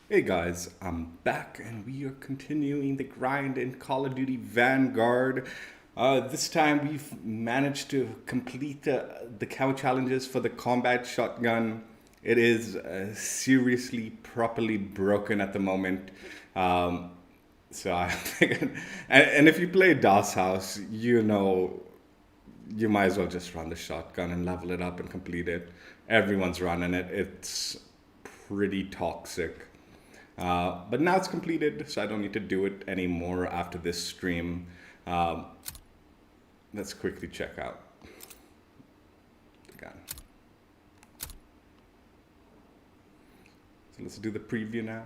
Hey guys, I'm back and we are continuing the grind in Call of Duty Vanguard. This time we've managed to complete the Camo Challenges for the combat shotgun. It is seriously properly broken at the moment. Um, so I figured, and if you play DOS House, you know you might as well just run the shotgun and level it up and complete it. Everyone's running it. It's pretty toxic. But now it's completed, so I don't need to do it anymore after this stream. Um, let's quickly check out the gun. So let's do the preview now.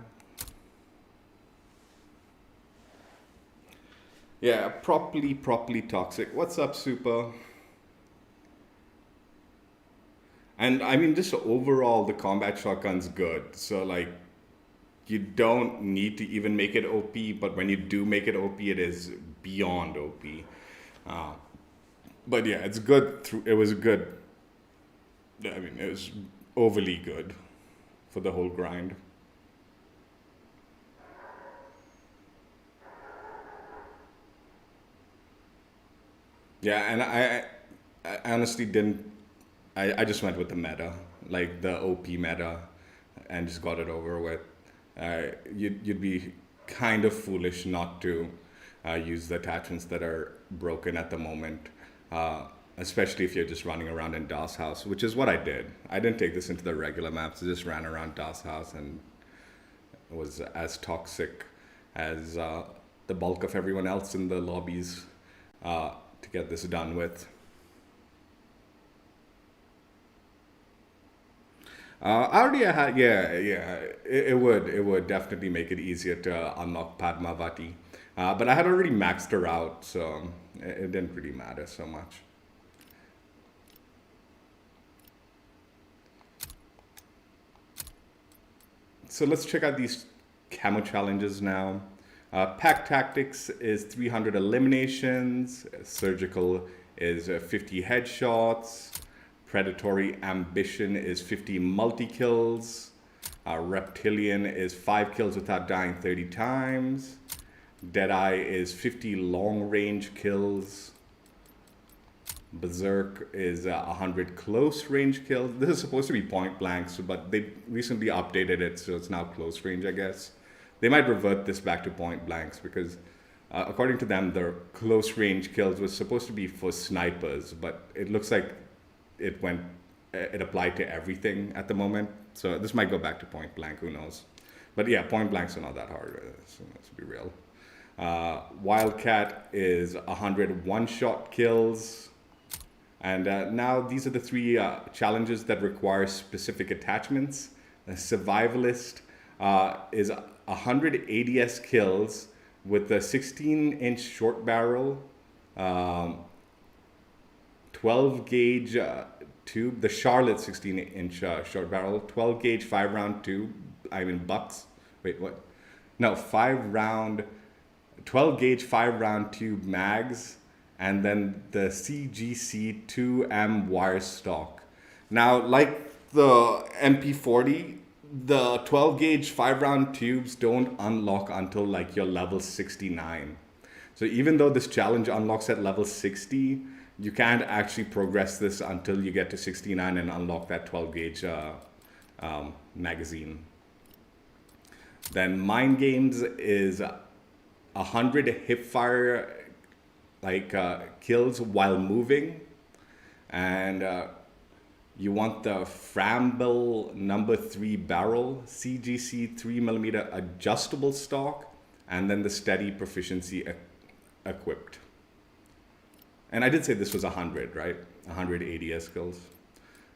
Yeah, properly toxic. What's up, Super? And I mean, just overall, the combat shotgun's good. So like, you don't need to even make it OP, but when you do make it OP, it is beyond OP. Uh, but yeah, it's good. It was good. I mean, it was overly good for the whole grind. Yeah, and I honestly didn't. I just went with the meta, like the OP meta, and just got it over with. You'd be kind of foolish not to use the attachments that are broken at the moment, uh, especially if you're just running around in DOS House, which is what I did. I didn't take this into the regular maps. I just ran around DOS House and was as toxic as the bulk of everyone else in the lobbies to get this done with. I already had, yeah. It would definitely make it easier to unlock Padmavati, but I had already maxed her out, so it didn't really matter so much. So let's check out these camo challenges now. Pack tactics is 300 eliminations. Surgical is 50 headshots. Predatory ambition is 50 multi kills. Reptilian is 5 kills without dying 30 times. Deadeye is 50 long range kills. Berserk is 100 close range kills. This is supposed to be point blanks, but they recently updated it, so it's now close range, I guess. They might revert this back to point blanks because, according to them, the close range kills was supposed to be for snipers, but it looks like it went, it applied to everything at the moment. So this might go back to point blank. Who knows? But yeah, point blanks are not that hard. So let's be real. Wildcat is 100 one-shot kills. And now these are the three challenges that require specific attachments. A Survivalist is 100 ADS kills with a 16-inch short barrel, 12 gauge tube, the Charlotte 16-inch short barrel, 12 gauge 5-round tube, I mean bucks. Wait, what? No, 5-round, 12 gauge 5-round tube mags, and then the CGC 2M wire stock. Now, like the MP40, the 12 gauge 5-round tubes don't unlock until like your level 69. So even though this challenge unlocks at level 60, you can't actually progress this until you get to 69 and unlock that 12 gauge magazine. Then MindGames is 100 hipfire kills while moving, and you want the Framble number 3 barrel, CGC 3mm adjustable stock, and then the steady proficiency equipped. And I did say this was 100, right? 100 ADS kills.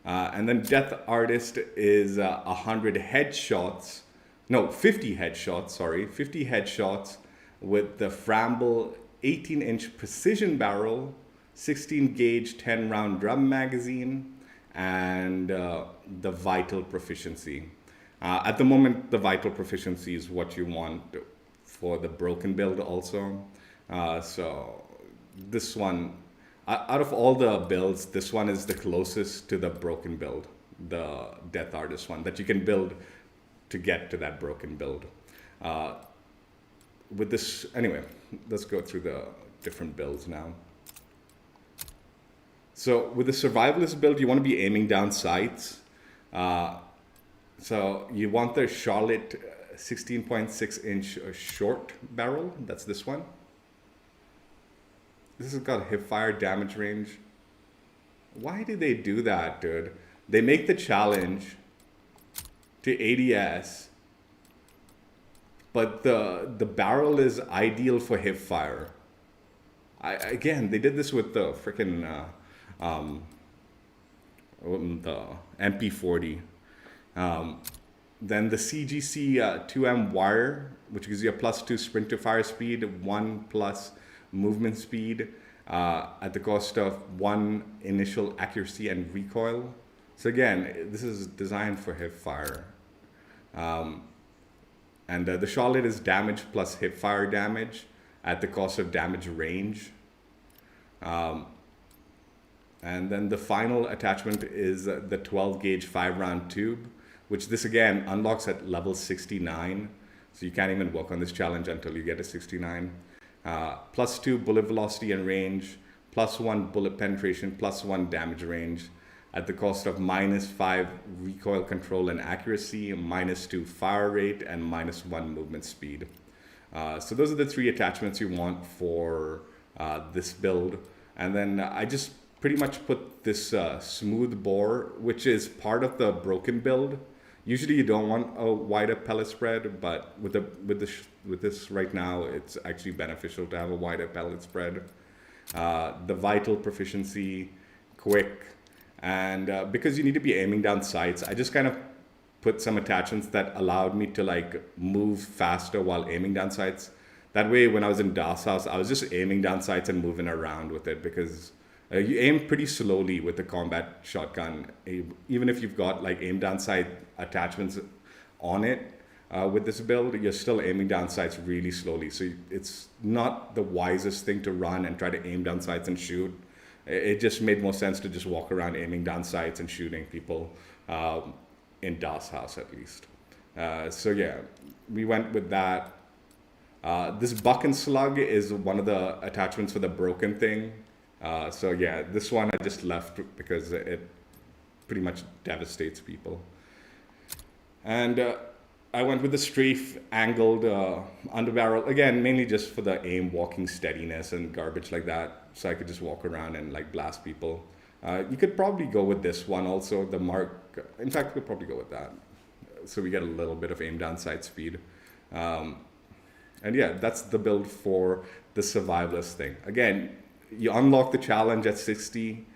And then Death Artist is 100 headshots. No, 50 headshots, sorry. 50 headshots with the Framble 18-inch precision barrel, 16 gauge 10-round drum magazine, and the vital proficiency. At the moment, the vital proficiency is what you want for the broken build also. So this one, out of all the builds, this one is the closest to the broken build, the Death Artist one, that you can build to get to that broken build. With this, anyway, let's go through the different builds now. So with the Survivalist build, you want to be aiming down sights. So you want the Charlotte 16.6-inch short barrel. That's this one. This has got hip fire damage range. Why did they do that, dude? They make the challenge to ADS, but the barrel is ideal for hip fire. Again, they did this with the freaking the MP40. Then the CGC 2M wire, which gives you a +2 sprint to fire speed, 1+ movement speed, at the cost of 1 initial accuracy and recoil. So again, this is designed for hip fire. And the Charlotte is damage plus hip fire damage at the cost of damage range. And then the final attachment is the 12 gauge 5-round tube, which this again unlocks at level 69. So you can't even work on this challenge until you get to 69. +2 bullet velocity and range, +1 bullet penetration, +1 damage range at the cost of -5 recoil control and accuracy, -2 fire rate, and -1 movement speed. So those are the 3 attachments you want for this build. And then I just pretty much put this smooth bore, which is part of the broken build. Usually you don't want a wider pellet spread, but with this right now, it's actually beneficial to have a wider pellet spread. The vital proficiency, quick, and because you need to be aiming down sights, I just kind of put some attachments that allowed me to like move faster while aiming down sights. That way, when I was in Das House, I was just aiming down sights and moving around with it, because you aim pretty slowly with the combat shotgun, even if you've got like aim down sight attachments on it. With this build, you're still aiming down sights really slowly. So it's not the wisest thing to run and try to aim down sights and shoot. It just made more sense to just walk around aiming down sights and shooting people in Das House at least. So yeah, we went with that. This buck and slug is one of the attachments for the broken thing. So yeah, this one I just left because it pretty much devastates people. And I went with the strafe angled underbarrel, again, mainly just for the aim walking steadiness and garbage like that. So I could just walk around and like blast people. You could probably go with this one also, the Mark. In fact, we could probably go with that. So we get a little bit of aim down sight speed. And yeah, that's the build for the Survivalist thing. Again, you unlock the challenge at 60,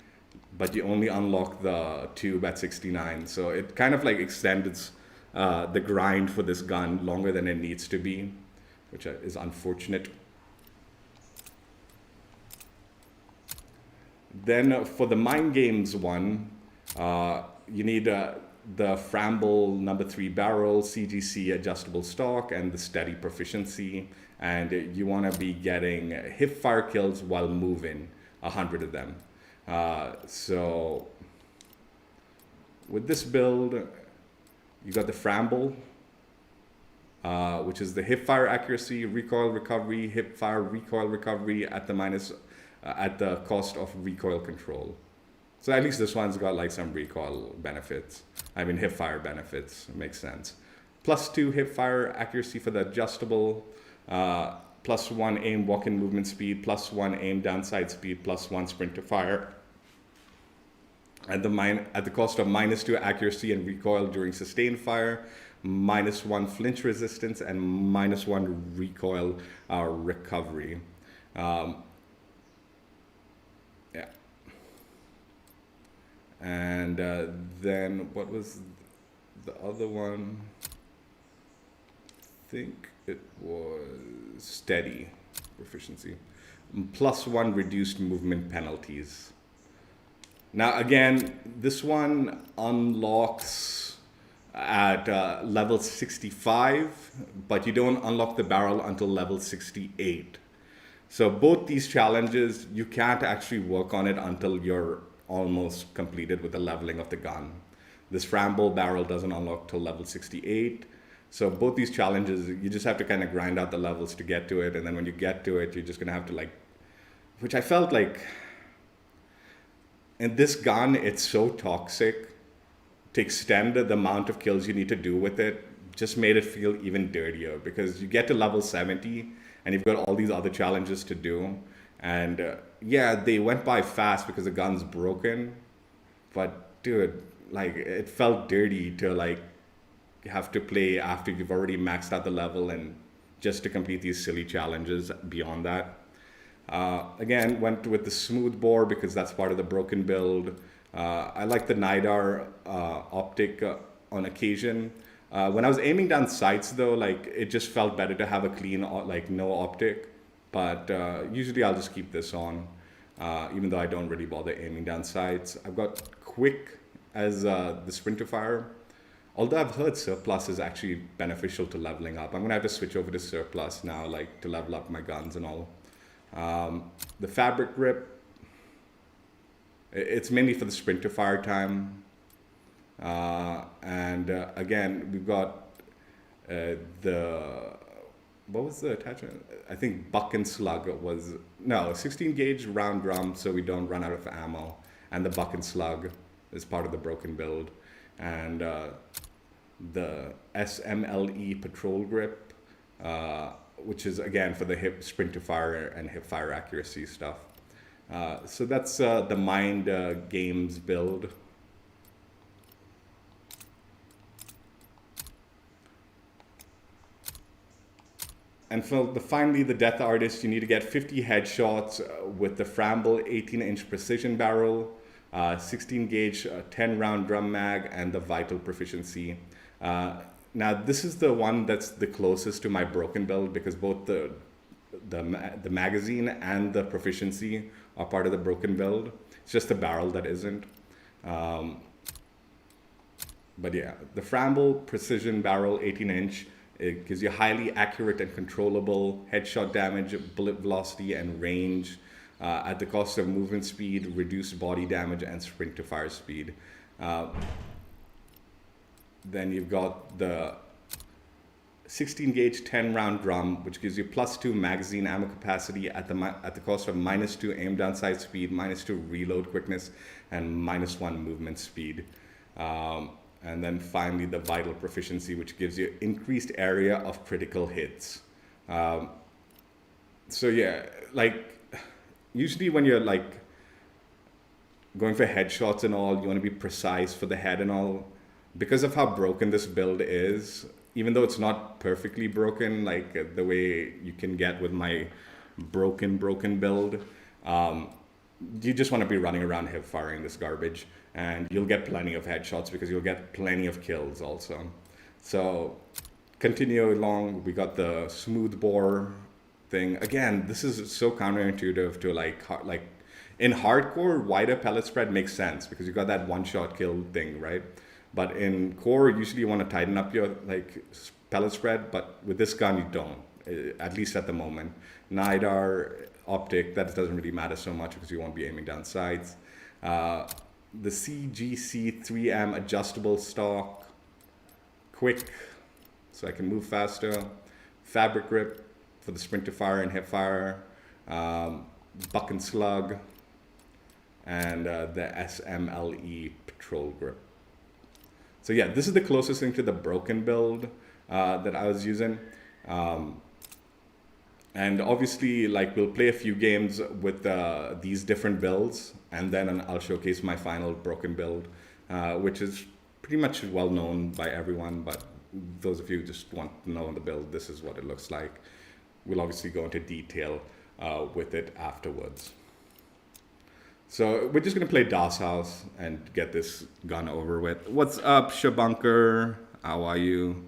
but you only unlock the tube at 69. So it kind of like extends the grind for this gun longer than it needs to be, which is unfortunate. Then for the MindGames one, you need the Framble #3 barrel, CGC adjustable stock, and the steady proficiency. And you want to be getting hip fire kills while moving, 100 of them. So with this build, you got the Framble, which is the hip fire accuracy, recoil recovery, hip fire recoil recovery at the cost of recoil control. So at least this one's got like some recoil benefits. I mean, hip fire benefits, makes sense. +2 hip fire accuracy for the adjustable, +1 aim walk-in movement speed, +1 aim downside speed, +1 sprint to fire. At the cost of -2 accuracy and recoil during sustained fire, -1 flinch resistance, and -1 recoil recovery. Yeah. And then what was the other one? I think it was steady proficiency. +1 reduced movement penalties. Now again, this one unlocks at level 65, but you don't unlock the barrel until level 68. So both these challenges, you can't actually work on it until you're almost completed with the leveling of the gun. This Framble barrel doesn't unlock till level 68. So both these challenges, you just have to kind of grind out the levels to get to it. And then when you get to it, you're just going to have to like, which I felt like in this gun, it's so toxic to extend the amount of kills you need to do with it. Just made it feel even dirtier because you get to level 70 and you've got all these other challenges to do. And yeah, they went by fast because the gun's broken. But dude, like it felt dirty to like have to play after you've already maxed out the level and just to complete these silly challenges beyond that. Again, went with the smooth bore because that's part of the broken build. I like the NIDAR optic on occasion. When I was aiming down sights though, like it just felt better to have a clean, like no optic. But usually I'll just keep this on, even though I don't really bother aiming down sights. I've got quick as the sprint to fire. Although I've heard surplus is actually beneficial to leveling up. I'm gonna have to switch over to surplus now, like to level up my guns and all. The fabric grip, it's mainly for the sprint to fire time. Again, we've got what was the attachment? I think buck and slug was, no, 16 gauge round drum so we don't run out of ammo. And the buck and slug is part of the broken build. And the SMLE patrol grip, which is again for the hip sprint to fire and hip fire accuracy stuff. So that's the MindGames build. And for finally the Death Artist, you need to get 50 headshots with the Framble 18-inch precision barrel, 16 gauge 10 round drum mag, and the Vital proficiency. Now this is the one that's the closest to my broken build because both the magazine and the proficiency are part of the broken build. It's just the barrel that isn't. But yeah, the Framble precision barrel 18-inch, it gives you highly accurate and controllable headshot damage, bullet velocity, and range at the cost of movement speed, reduced body damage, and sprint to fire speed. Then you've got the 16 gauge 10 round drum, which gives you +2 magazine ammo capacity at the cost of -2 aim down sight speed, -2 reload quickness, and -1 movement speed. And then finally the Vital proficiency, which gives you increased area of critical hits. So yeah, like usually when you're like going for headshots and all, you want to be precise for the head and all. Because of how broken this build is, even though it's not perfectly broken, like the way you can get with my broken build, you just want to be running around hip firing this garbage, and you'll get plenty of headshots because you'll get plenty of kills also. So continue along. We got the smooth bore thing. Again, this is so counterintuitive to like in hardcore, wider pellet spread makes sense because you got that one-shot kill thing, right? But in core, usually you want to tighten up your like pellet spread, but with this gun you don't, at least at the moment. NIDAR optic, that doesn't really matter so much because you won't be aiming down sights. The CGC 3M adjustable stock, quick, so I can move faster. Fabric grip for the sprint to fire and hip fire. Buck and slug, and the SMLE patrol grip. So yeah, this is the closest thing to the broken build that I was using. And obviously, like we'll play a few games with these different builds, and then I'll showcase my final broken build, which is pretty much well known by everyone, but those of you who just want to know the build, this is what it looks like. We'll obviously go into detail with it afterwards. So we're just gonna play DOS House and get this gun over with. What's up, Shabunker? How are you?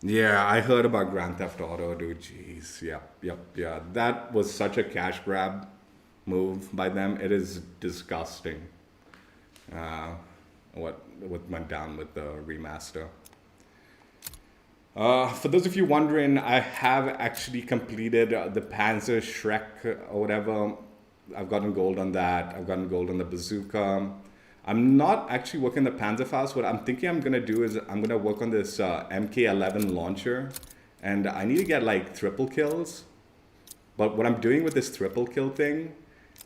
Yeah, I heard about Grand Theft Auto, dude. Jeez, yeah. That was such a cash grab move by them. It is disgusting. What went down with the remaster. For those of you wondering, I have actually completed the Panzer Shrek or whatever. I've gotten gold on that. I've gotten gold on the bazooka. I'm not actually working the Panzerfaust. What I'm thinking I'm gonna do is I'm gonna work on this MK11 Launcher, and I need to get like triple kills. But what I'm doing with this triple kill thing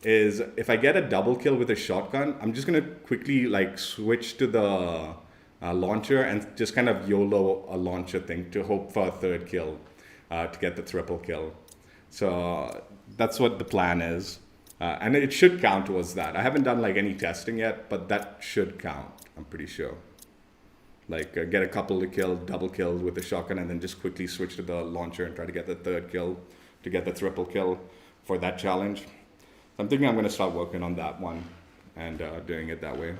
is if I get a double kill with a shotgun, I'm just gonna quickly like switch to the launcher and just kind of YOLO a launcher thing to hope for a third kill to get the triple kill. So that's what the plan is. And it should count towards that. I haven't done like any testing yet, but that should count, I'm pretty sure. Like get a couple of kills, double kills with the shotgun, and then just quickly switch to the launcher and try to get the third kill to get the triple kill for that challenge. So I'm thinking I'm going to start working on that one and doing it that way.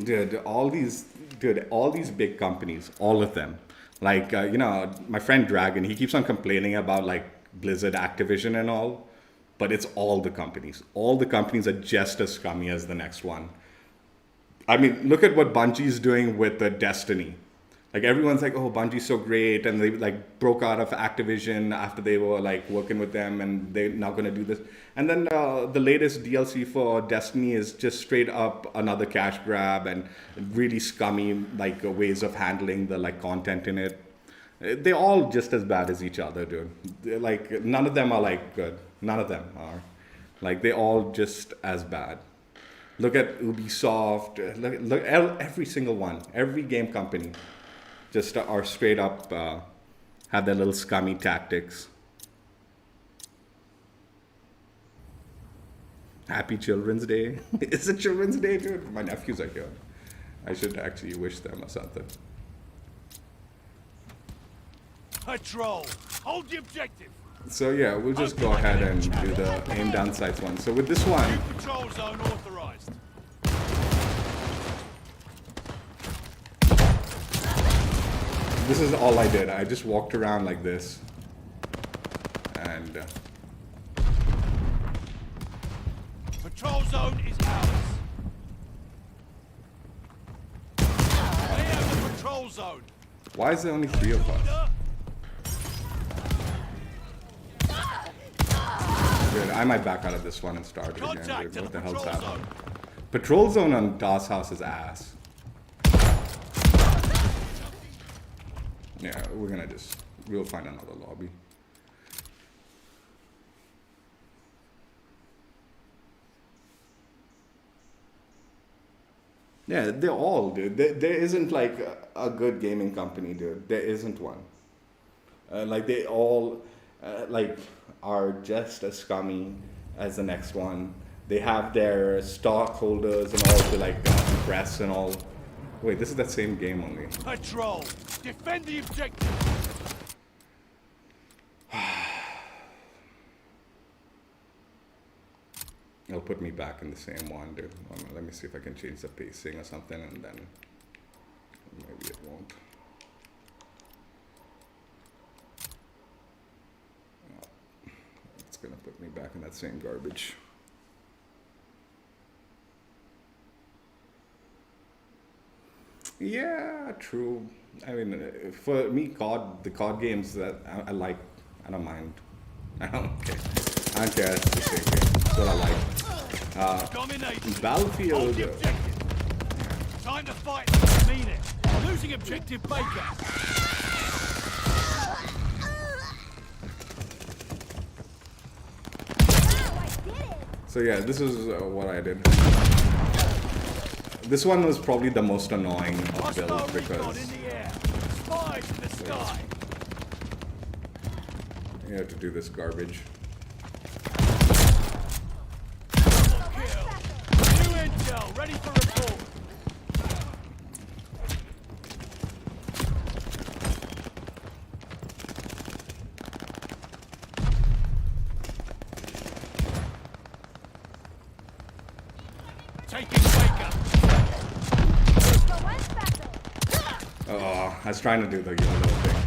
Dude, all these big companies, all of them. Like, you know, my friend Dragon, he keeps on complaining about like Blizzard, Activision and all, but it's all the companies. All the companies are just as scummy as the next one. I mean, look at what Bungie's doing with the Destiny. Like everyone's like, oh, Bungie's so great. And they like broke out of Activision after they were like working with them and they're now going to do this. And then the latest DLC for Destiny is just straight up another cash grab and really scummy like ways of handling the like content in it. They're all just as bad as each other, dude. They're, like none of them are like good. None of them are. Like they're all just as bad. Look at Ubisoft. Look every single one. Every game company just are straight up have their little scummy tactics. Happy Children's Day. It's a Children's Day, dude. My nephews are here. I should actually wish them or something. Patrol, hold the objective. So yeah, we'll just go ahead and do the aim down sights one. So with this one, Patrol zone authorized. this is all I did. I just walked around like this. And Patrol zone is ours. We have the patrol zone. why is there only 3 of us? Dude, I might back out of this one and start it again, dude. What the hell's happening? Patrol zone on Das House is ass. Yeah, we'll find another lobby. Yeah, they're all, dude. There isn't like a good gaming company, dude. There isn't one. Like they all, like are just as scummy as the next one. They have their stockholders and all to like press and all. Wait, this is that same game only. Patrol, defend the objective. It'll put me back in the same one, dude. Let me see if I can change the pacing or something, and then maybe it won't. No. It's gonna put me back in that same garbage. Yeah, true. I mean, for me, the COD games that I like, I don't mind. I don't care. I don't care. It's the same game. That's what I like. Battlefield. Time to fight. Mean it. Losing objective Baker. So yeah, this is what I did. This one was probably the most annoying of builds because you have to do this garbage. New intel, ready for report. Taking Baker. Oh, I was trying to do the YOLO thing.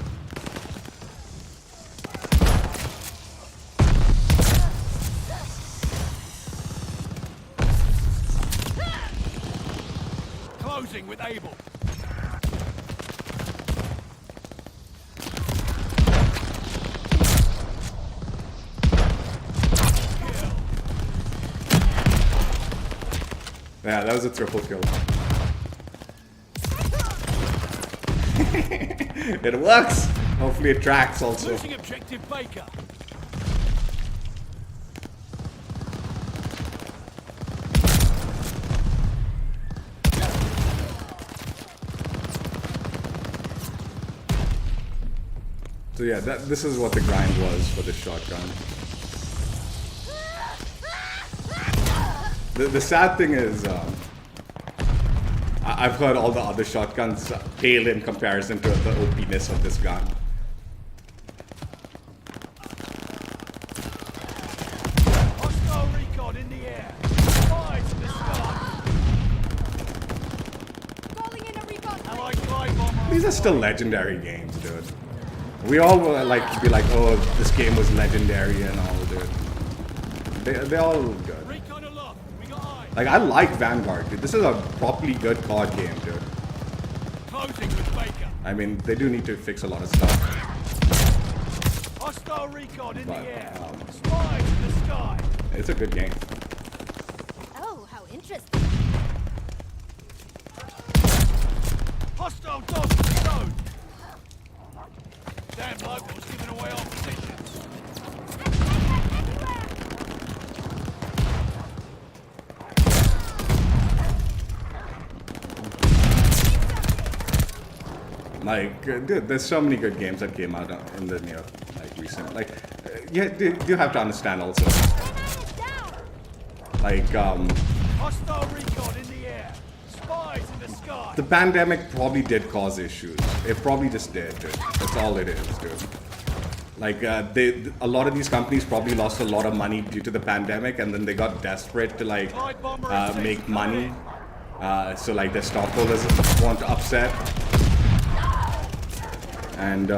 Closing with Able. Yeah, that was a triple kill. It works! Hopefully it tracks also. Losing objective Baker. So yeah, this is what the grind was for the shotgun. The sad thing is, I've heard all the other shotguns pale in comparison to the OP-ness of this gun. Hostile recon in the air. Spies in the sky. Calling in a recon. Allied glide bomber. These are still legendary games, dude. We all will like be like, oh, this game was legendary and all, dude. They're all good. Recon aloft. We got eyes. Like, I like Vanguard, dude. This is a properly good COD game, dude. Closing with Baker. I mean, they do need to fix a lot of stuff. Hostile recon in But, the air. Spies in the sky. It's a good game. Oh, how interesting. Hostile dog stone. Damn locals giving away our positions. Like, dude, there's so many good games that came out in the near, like, recent. Like, yeah, you have to understand also. Like, Hostile recon in the air. Spies in the sky. the pandemic probably did cause issues. It probably just did, dude. That's all it is, dude. Like, a lot of these companies probably lost a lot of money due to the pandemic, and then they got desperate to, like, make money. So, like, their stockholders want to upset. And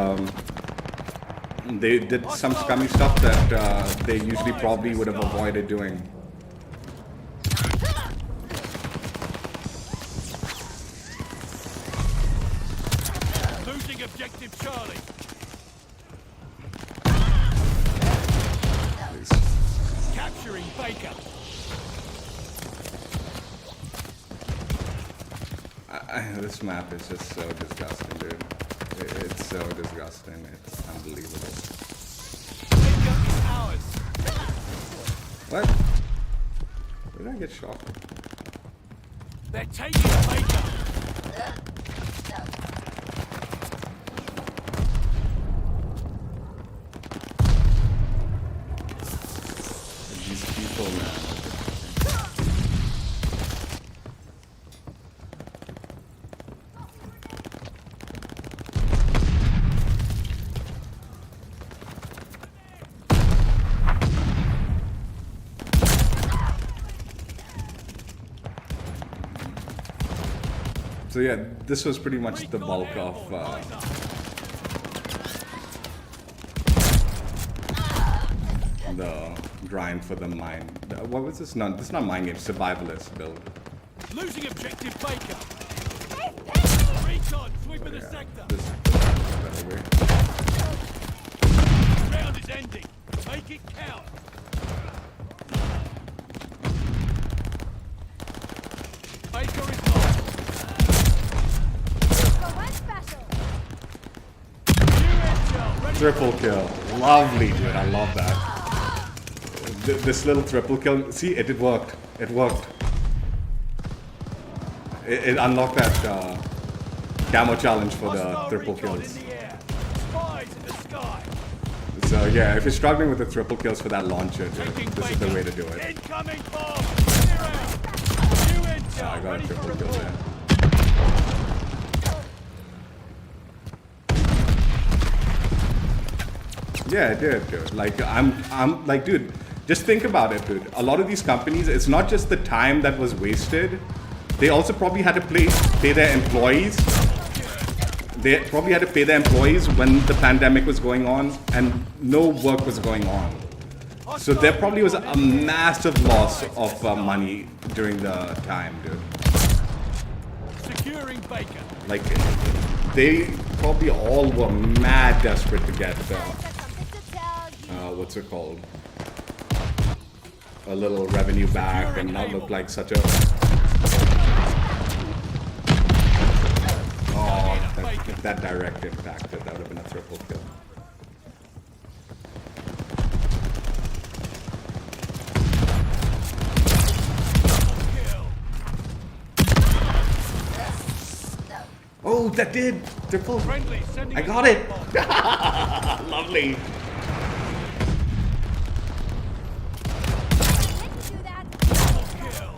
they did some scummy stuff that they usually probably would have avoided doing. Losing objective Charlie. Capturing Baker. This map is just so disgusting, dude. It's so disgusting. It's unbelievable. Baker is ours. What? Where did I get shot? They're taking Baker. These people, man. So yeah, this was pretty much the bulk of the grind for the mine. What was this? No, this is not MindGames. Survivalist build. Losing objective Baker. Recon sweeping the sector. This better way. Round is ending. Make it count. Baker is lost. For one special. New intel. Ready. Triple kill. Lovely, dude. I love that. This little triple kill. See, it worked. It worked. It unlocked that Camo Challenge for the Hostile triple recon kills. in the air. Spies in the sky. So yeah, if you're struggling with the triple kills for that launcher, dude, Taking this is Baker. the way to do it. Incoming bomb. Clear out. New intel. I got a Ready for triple kill report. there. Yeah, it did, dude. Like, I'm like, dude, just think about it, dude. A lot of these companies, it's not just the time that was wasted. They also probably had to pay their employees. They probably had to pay their employees when the pandemic was going on and no work was going on. So there probably was a massive loss of money during the time, dude. Securing Baker. Like, they probably all were mad desperate to get what's it called? A little revenue back and not look like such a If that direct impacted, that would have been a triple kill. Oh, that did! Triple! Friendly, sending I in got the it! bomb. Lovely! Meant to do that. Double kill.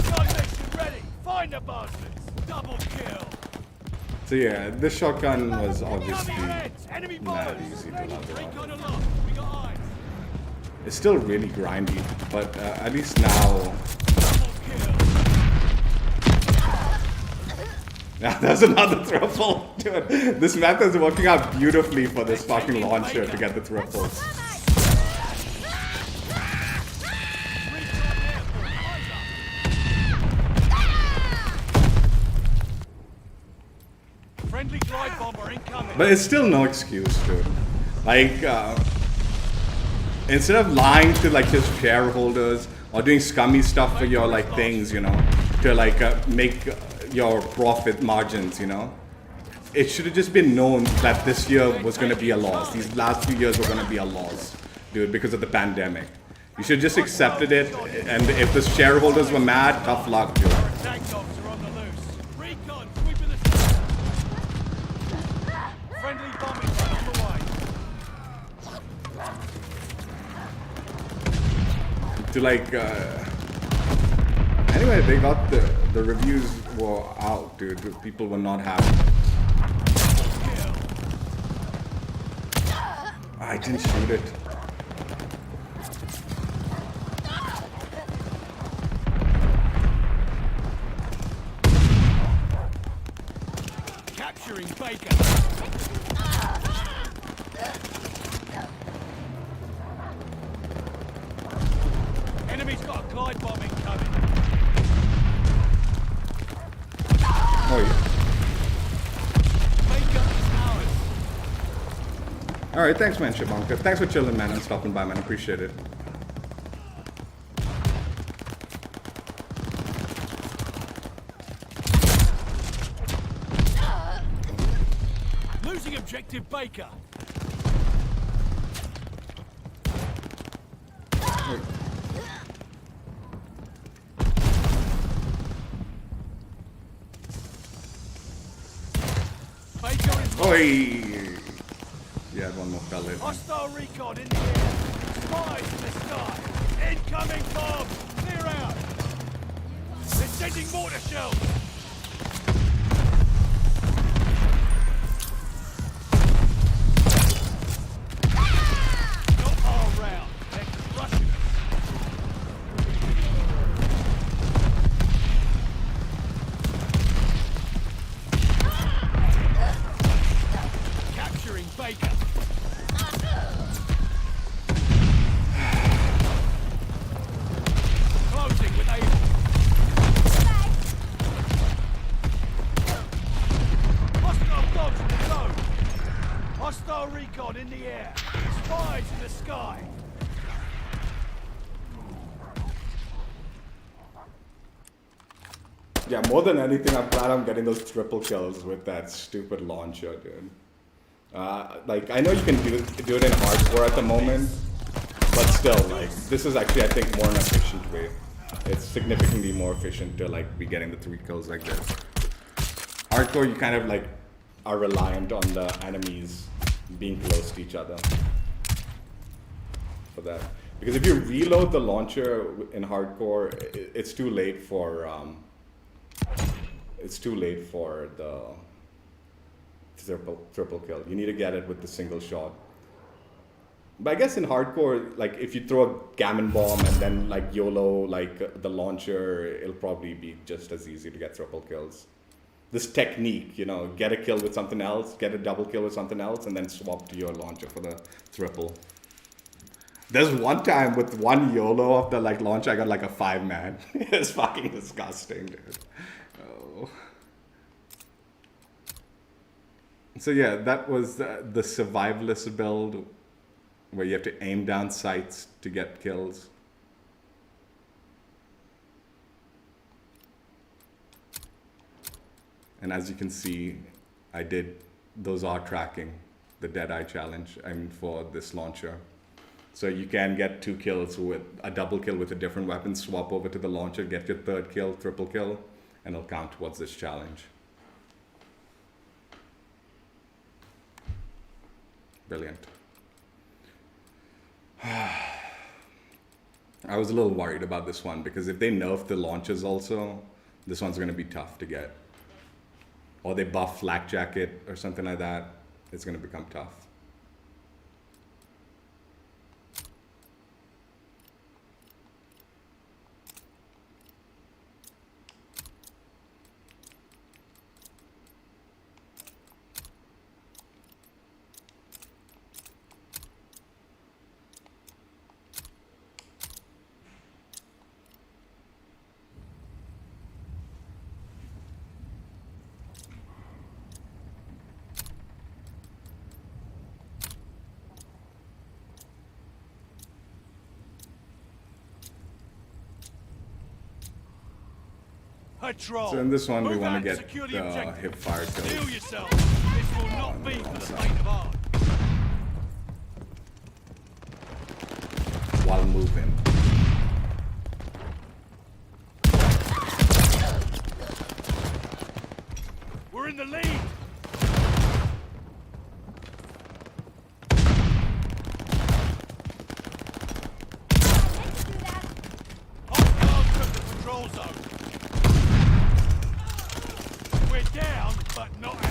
Gun mission ready. Find the bastards. Double kill. So yeah, this shotgun was obviously Incoming Reds. Enemy mad bombers. easy to level up. Recon aloft. We got eyes. It's still really grindy, but at least now... Double kill. Yeah, there's another triple! Dude, this method is working out beautifully for this fucking launcher to get the triples. Friendly glide bomber incoming. But it's still no excuse, dude. Like, instead of lying to like just shareholders or doing scummy stuff for your like things, you know, to like make your profit margins, you know, it should have just been known that this year was going to be a loss. These last few years were going to be a loss, dude, because of the pandemic. You should just accepted it, and if the shareholders were mad, tough luck, dude. Attack dogs are on the loose. Recon sweeping the sky. Friendly bombing run on the way. To like, anyway, they got the reviews were out, dude. People were not happy. I didn't shoot it. Capturing Baker. Enemy's got a glide bomb incoming. Oh yeah. Baker is ours. All right, thanks, man, Shibanka. Thanks for chilling, man, and stopping by, man. Appreciate it. Losing objective Baker. Baker is Oi! Yeah, one more pellet. hostile recon in the air. Spies in the sky. Incoming bomb. Clear out. They're sending mortar shells. Not all round. They're crushing us. Capturing Baker. Closing with Able. Hostile dogs in the zone. Hostile recon in the air. Spies in the sky. Yeah, more than anything, I'm glad I'm getting those triple kills with that stupid launcher, dude. Like, I know you can do it in hardcore at the moment, but still, like, this is actually, I think, more an efficient way. It's significantly more efficient to, like, be getting the 3 kills like this. Hardcore, you kind of, like, are reliant on the enemies being close to each other for that. Because if you reload the launcher in hardcore, it's too late for, the triple kill. You need to get it with the single shot. But I guess in hardcore, like if you throw a gammon bomb and then like YOLO like the launcher, it'll probably be just as easy to get triple kills. This technique, you know, get a kill with something else, get a double kill with something else, and then swap to your launcher for the triple. There's one time with one YOLO of the like launcher, I got like a 5-man. It's fucking disgusting, dude. Oh. So yeah, that was the survivalist build where you have to aim down sights to get kills. And as you can see, those are tracking the Deadeye challenge, I mean, for this launcher. So you can get 2 kills with a double kill with a different weapon, swap over to the launcher, get your 3rd kill, triple kill, and it'll count towards this challenge. Brilliant. I was a little worried about this one because if they nerf the launchers also, this one's going to be tough to get. Or they buff flak jacket or something like that, it's going to become tough. Patrol. So in this one, we Move want out to and get secure the the objective. hip fire Steel kills. yourself. This will not be for the faint of heart. While moving. We're in the lead. Let's do that. Hostiles took the patrol zone. We're down, but not out.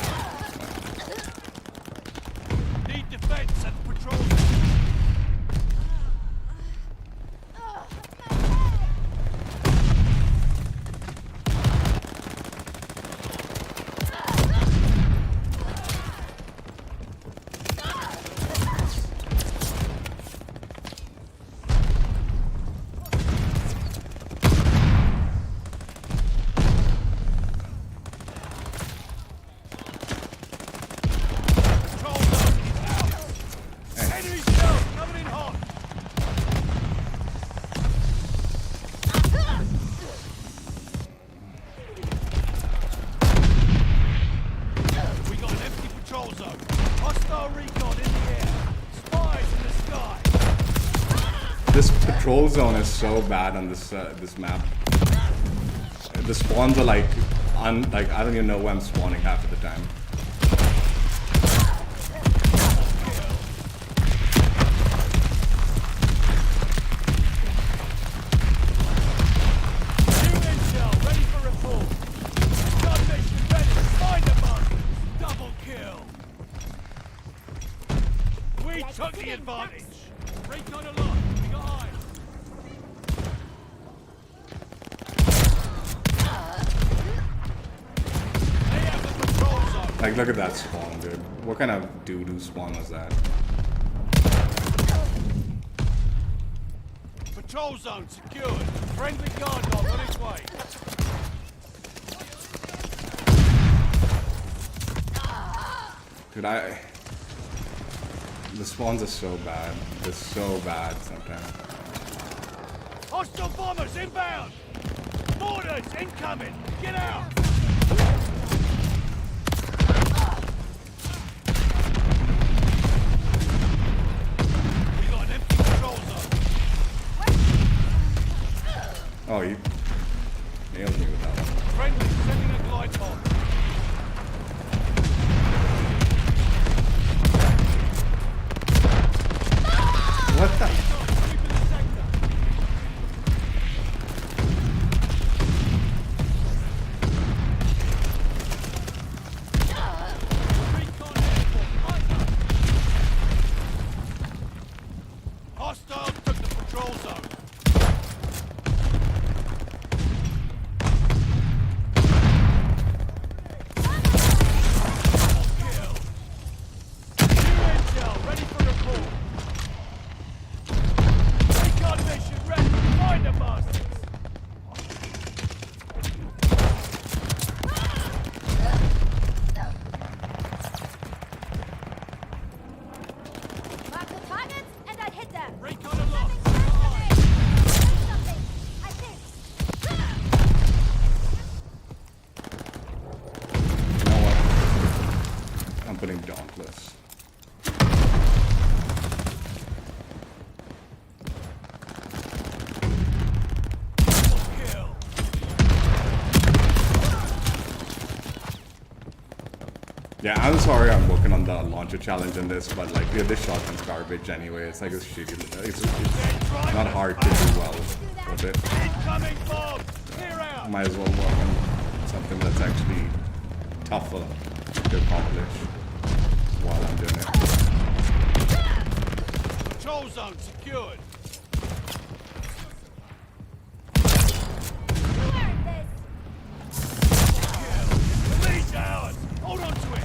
Need defense at the patrol zone. Patrol zone is out. Enemy shells coming in hot. We got an empty patrol zone. Hostile recon in the air. Spies in the sky. This patrol zone is so bad on this this map. The spawns are like I don't even know where I'm spawning half of the time. New intel ready for report. Gun mission ready. Find the markers. Double kill. We took the advantage. Recon alert. We got eyes. They have the patrol zone. Like, look at that spawn, dude. What kind of doo-doo spawn was that? Patrol zone secured. Friendly guard dog on its way. Dude, the spawns are so bad. They're so bad sometimes. Hostile bombers inbound. Mortars incoming. Get out. We got an empty patrol zone. Oh, he nailed me with that one. Friendly sending a glide bomb. What the? Sweeping the sector. pointless. Kill. Yeah, I'm sorry I'm working on the launcher challenge in this, but like, yeah, this shotgun's garbage anyway. It's like a shitty. It's not hard to do well with it. Incoming bomb. Clear out. Might as well work on something that's actually tougher to accomplish while I'm doing it. Control zone secured. You earned this. Kill. The lead's ours. Hold on to it.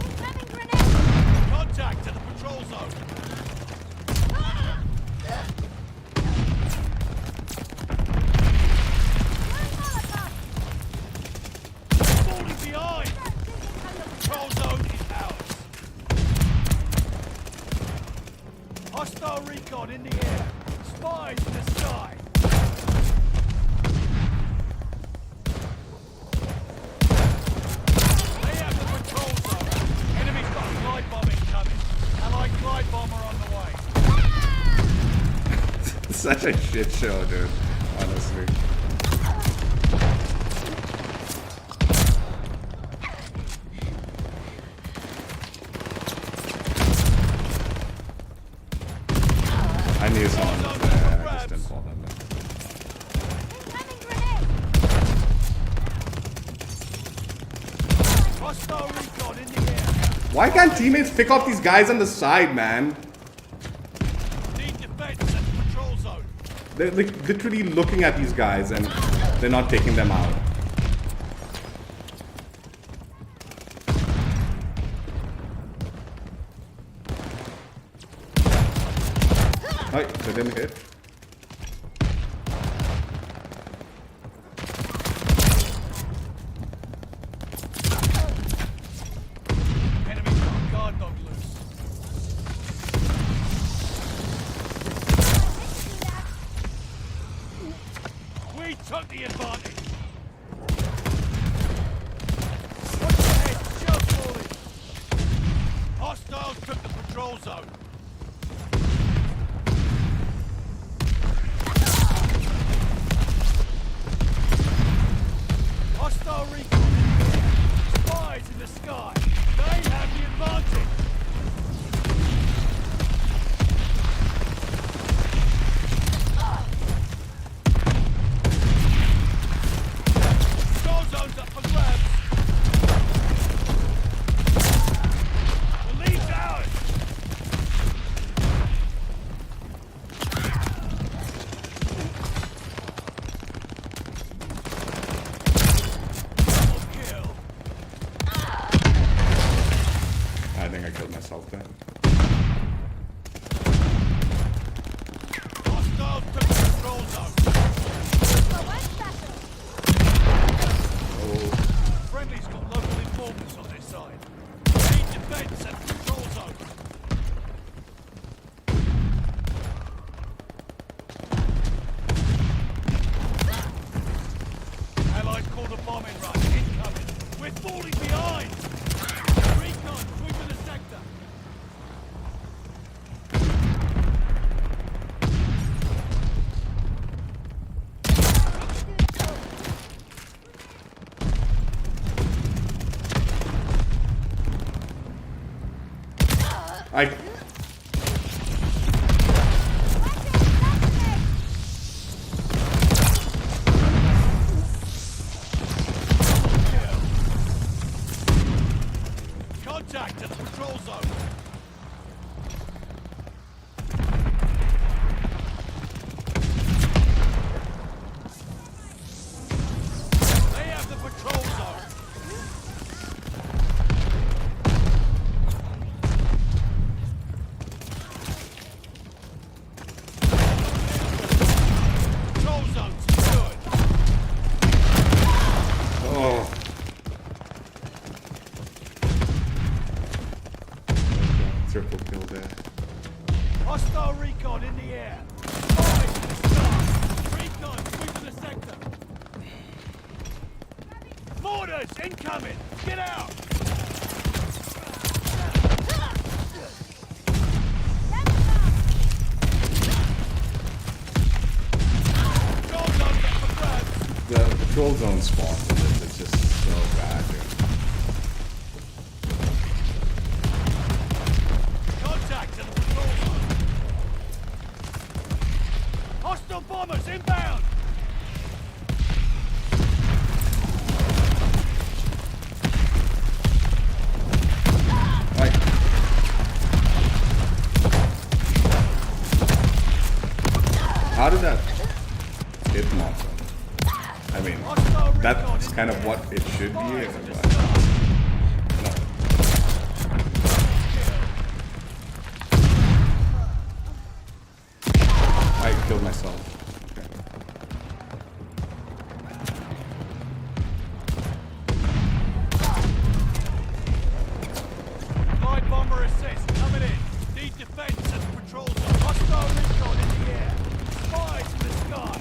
Incoming grenade. Contact to the patrol zone. Molotov. Falling behind. Control zone is ours. Hostile recon in the air. Spies in the sky. They have the patrol zone. Enemy's got a glide bomb incoming. Allied glide bomber on the way. Such a shit show, dude. Honestly. I knew someone was there. I just didn't fall that way. Incoming grenade. Hostile recon in the air. Why can't teammates pick off these guys on the side, man? Need defense at the patrol zone. They're like literally looking at these guys and they're not taking them out. Oh, they didn't hit. Enemy's got a guard dog loose. We took the advantage. Watch your head, shell falling. Hostiles took the patrol zone. Hostile recon in the air. Spies in the sky. They have the advantage. Control zone's up for grabs. The lead's ours. Double kill. I think I killed myself then. Hostiles took the control zone. For one special. Oh, Friendly's got local informants on their side. Need defense at the control zone. Allies called a bombing run. Incoming. We're falling behind. Recon, sweeping the sector. I. Contact at the patrol zone. They have the patrol zone. Incoming! Get out! Control zone's up for grabs! The control zone spawn is just so bad, dude. Contact to the control zone! Hostile bombers inbound! Like, how did that hit monster? I mean, that's kind of what it should be. But no. I killed myself. Okay. Light bomber assist coming in. Need defense at the patrol zone. Hostile recon in the air. Spies in the sky.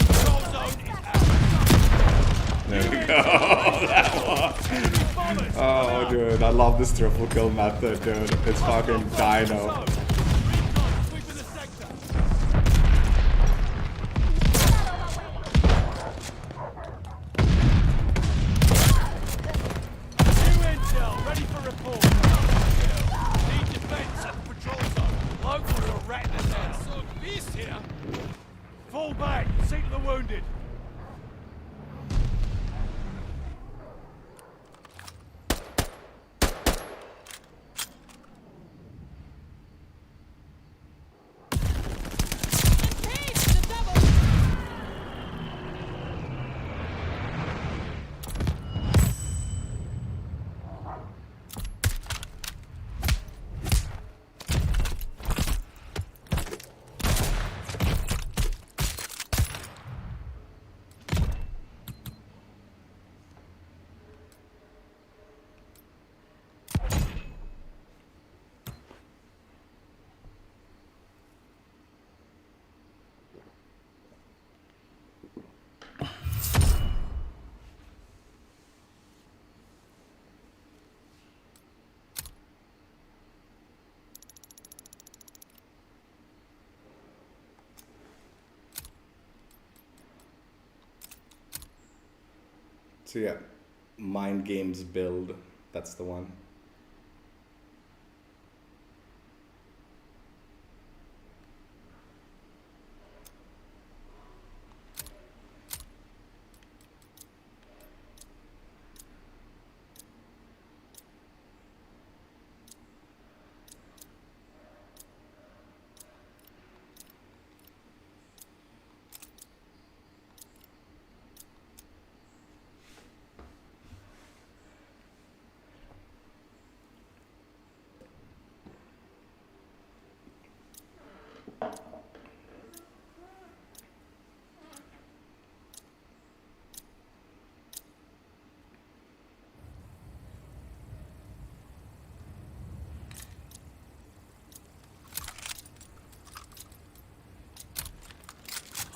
Control zone is out. There we go. That one. Oh, dude, I love this triple kill method, dude. It's fucking dino. Recon sweeping the sector. New intel, ready for report. Need defense at the patrol zone. Locals are ratting us out. Some beast here. Fall back, see to the wounded. So yeah, MindGames build. That's the one.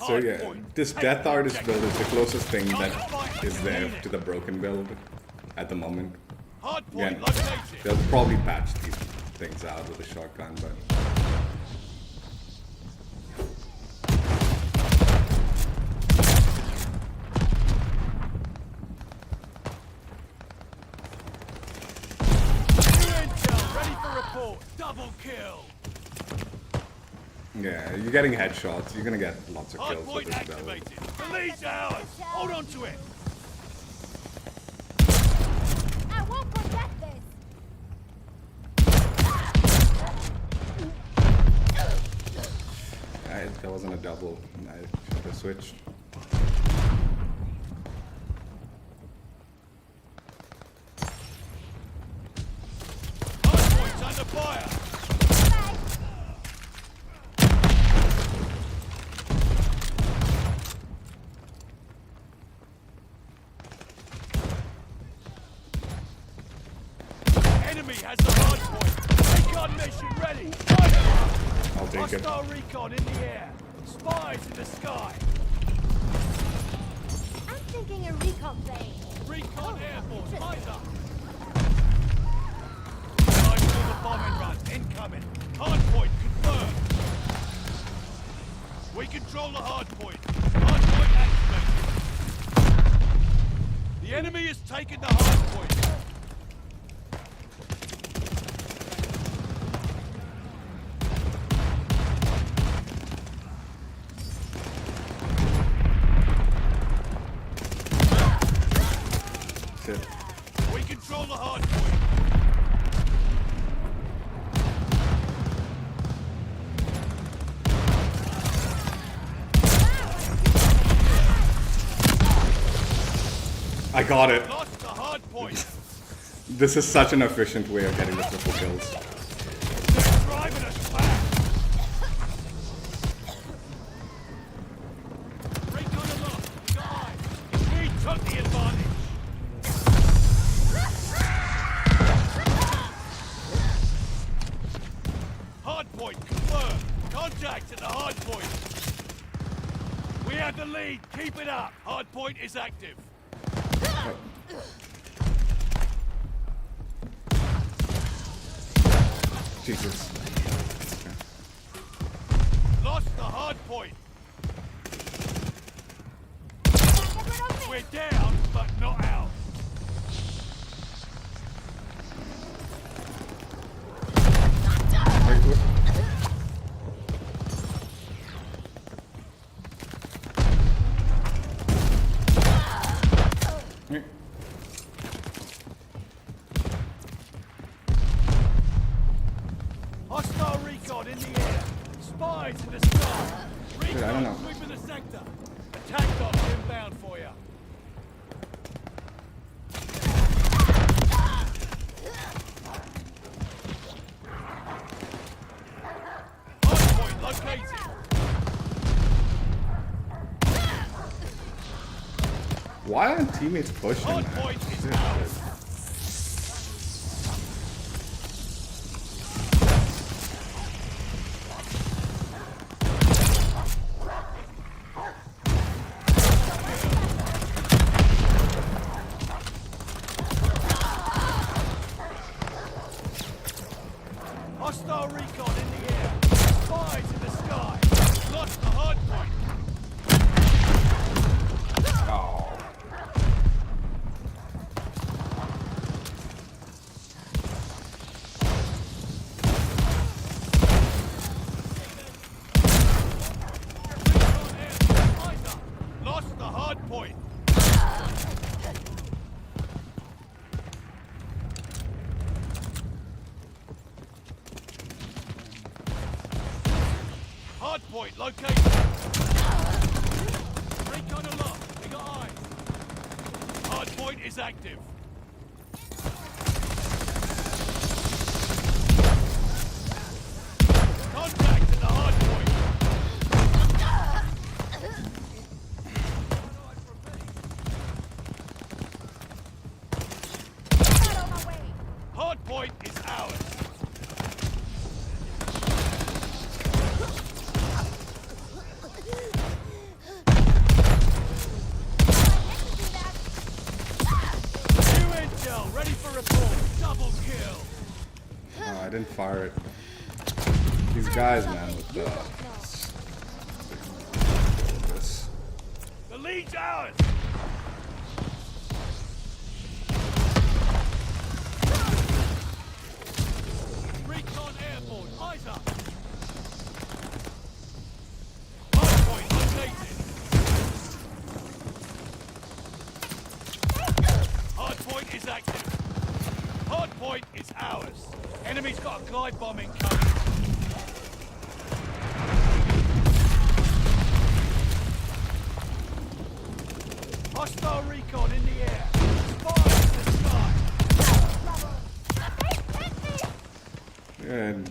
So yeah, this Death Artist build is the closest thing that is there to the broken build at the moment. Again, they'll probably patch these things out with a shotgun, but Ready for report. Double kill. yeah, you're getting headshots. You're gonna get lots of kills with Hardpoint this build. activated. The lead's ours. Hold on to it. I won't forget this. That wasn't a double. I should have switched. Hardpoint's under fire. Enemy has the hardpoint. Recon mission ready. Fire. I'll take it. Hostile recon in the air. Spies in the sky. I'm Thinking a recon plane. Recon airborne, interesting. eyes up. Time for the bombing run, incoming. Hardpoint confirmed. We control the hardpoint. Hardpoint activated. The enemy has taken the hardpoint. Shit. We control the hardpoint. I got it. Lost the hardpoint. This is such an efficient way of getting the triple kills. They're driving us back. Recon aloft. Guys, we took the advantage. Hardpoint confirmed. Contact at the hardpoint. We have the lead. Keep it up. Hardpoint is active. Jesus. Lost the hardpoint. We're down, but not out. Wait, wait. Wait. Hostile recon in the air. Spies in the sky. Dude, I don't know. Recon sweeping the sector. Attack dogs inbound for you. Hardpoint located. Why aren't teammates pushing? Hardpoint is Dude, ours. Hostile recon in the air. Spies in the sky. Lost the hardpoint. Oh. Recon air. Eyes up. Lost the hardpoint. Hardpoint located. Recon aloft. We got eyes. Hardpoint is active. Contact at the hardpoint. Get out of my way. Hardpoint is ours. New intel, ready for report. Double kill. Oh, I didn't fire it. These guys, man, with this. The lead's ours. Recon airborne. Eyes up. Hardpoint located. Hardpoint is active. Hardpoint is ours. Enemy's got a glide bomb incoming. Hostile recon in the air. Spies in the sky. And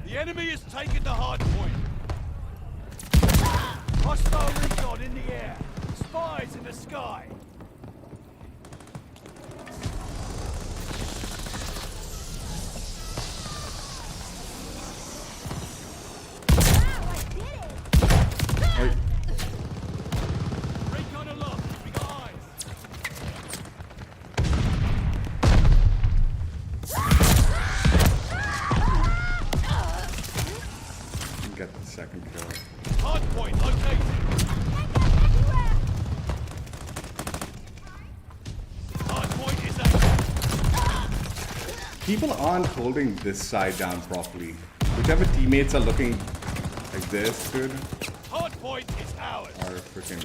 The enemy has taken the hard point. Hostile recon in the air. Spies in the sky. Wow, I did it. wait, Recon second kill. Hardpoint located. Hardpoint is active. People aren't holding this side down properly. Whichever teammates are looking like this, dude, Hardpoint is ours. are freaking.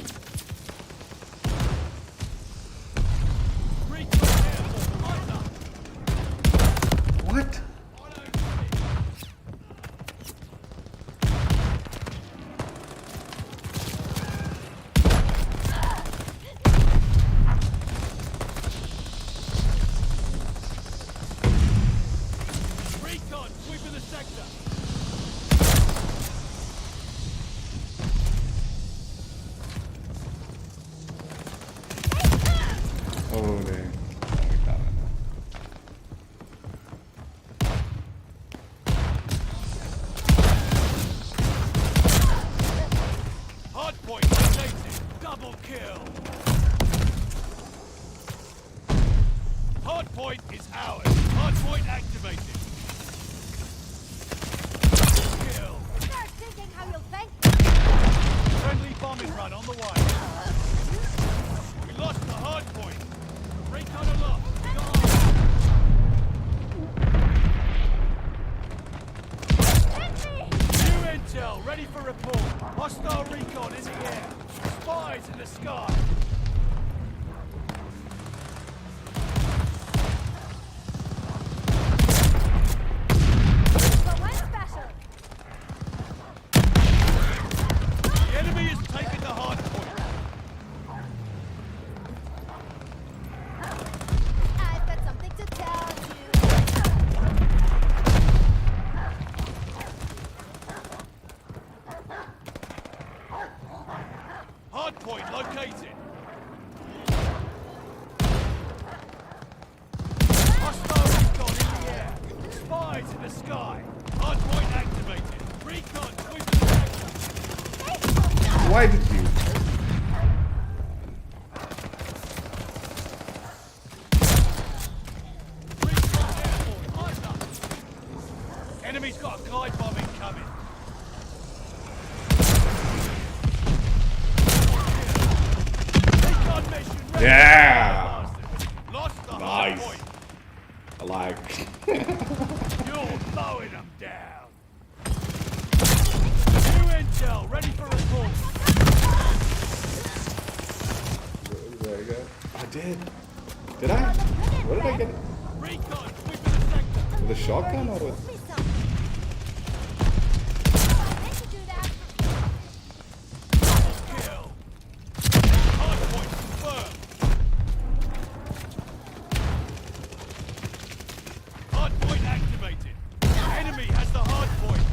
Recon airborne. Hunter. What? Recon sweeping the sector. Oh, they. Hardpoint located. Double kill. Hardpoint is ours. Hardpoint activated. Kill. Start thinking how you'll thank Friendly bombing run on the way. We lost the hardpoint. Recon aloft. Gone. New intel, ready for report. Hostile recon in the air. Spies in the sky. for one special. The enemy is taking the hardpoint. I've got something to tell you. Hardpoint located. Hostile recon in the air. Spies in the sky. Hardpoint activated. Recon sweeping the sector. Why did you? Recon airborne. Hunter. Enemy's got a glide bomb incoming. Recon mission ready. Yeah! Lost the Nice. hardpoint. I like. You're mowing them down. New intel, ready for report. There you go. I did. Did I? What did I get? Recon, sweeping the sector. With a shotgun or with? Please don't. Meant to do that. Kill. Hardpoint confirmed. Hardpoint activated. Enemy has the hardpoint.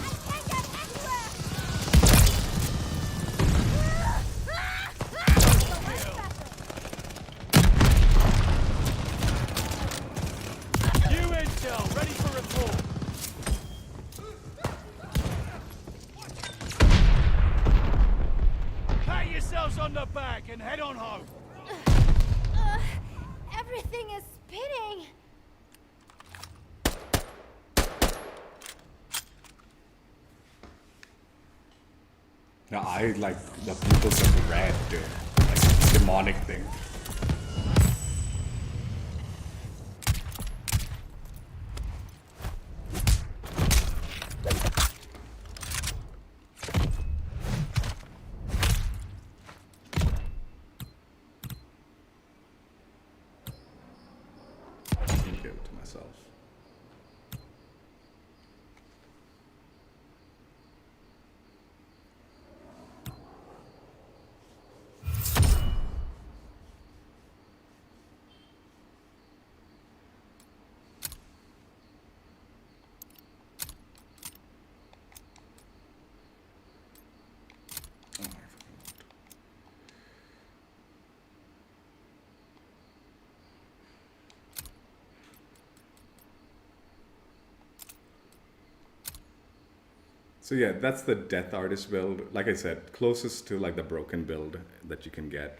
I can't get anywhere. Kill. New intel, ready for report. Pat yourselves on the back and head on home. Everything is spinning. No, I like the pupils of red, dude. Like demonic thing. Give it to myself. Oh, I forgot. So yeah, that's the Death Artist build. Like I said, closest to like the broken build that you can get.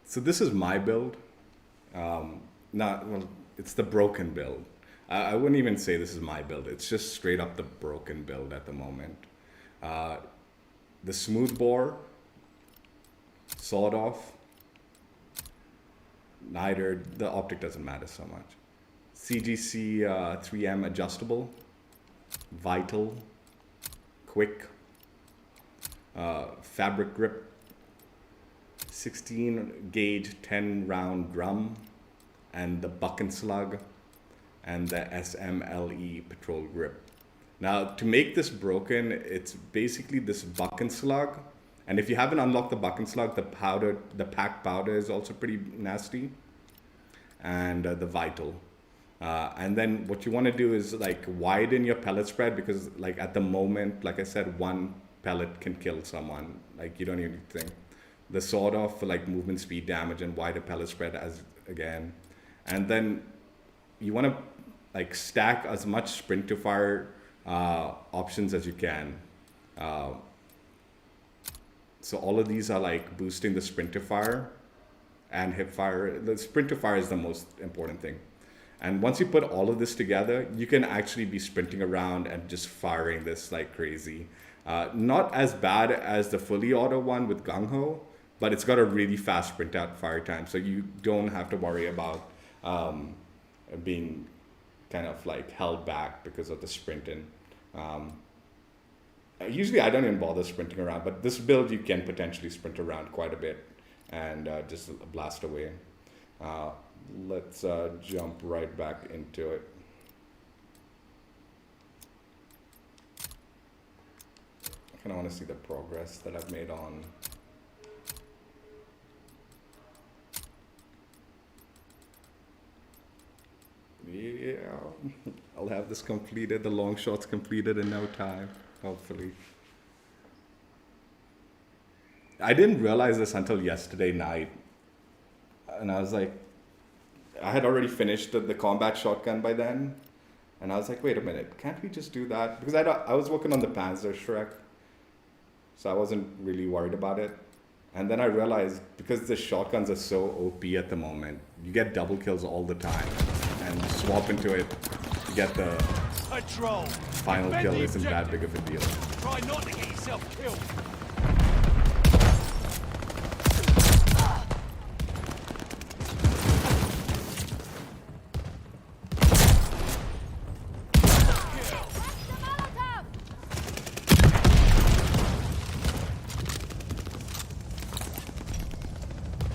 So this is my build. Not well, it's the broken build. I wouldn't even say this is my build. It's just straight up the broken build at the moment. The smooth bore, sawed off. Neither, the optic doesn't matter so much. CGC 3M adjustable, vital, quick, fabric grip, 16 gauge 10 round drum, and the buck and slug, and the SMLE patrol grip. Now, to make this broken, it's basically this buck and slug. And if you haven't unlocked the buck and slug, the packed powder is also pretty nasty. And the vital. And then what you want to do is like widen your pellet spread, because like at the moment, like I said, one pellet can kill someone. Like you don't even think. The sawed off for like movement speed damage and wider pellet spread as again. And then you want to like stack as much sprint to fire options as you can. So all of these are like boosting the sprint to fire and hip fire. The sprint to fire is the most important thing. And once you put all of this together, you can actually be sprinting around and just firing this like crazy. Not as bad as the fully auto one with Gung Ho, but it's got a really fast sprint out fire time. So you don't have to worry about being kind of like held back because of the sprinting. Usually I don't even bother sprinting around, but this build you can potentially sprint around quite a bit and just blast away. Let's jump right back into it. I kind of want to see the progress that I've made on. Yeah, I'll have this completed, the long shots completed in no time, hopefully. I didn't realize this until yesterday night. And I was like, I had already finished the combat shotgun by then. And I was like, wait a minute, can't we just do that? Because I was working on the Panzer Shrek. So I wasn't really worried about it. And then I realized, because the shotguns are so OP at the moment, you get double kills all the time. And swap into it to get the Patrol. final kill isn't that big of a deal. Try not to get yourself killed.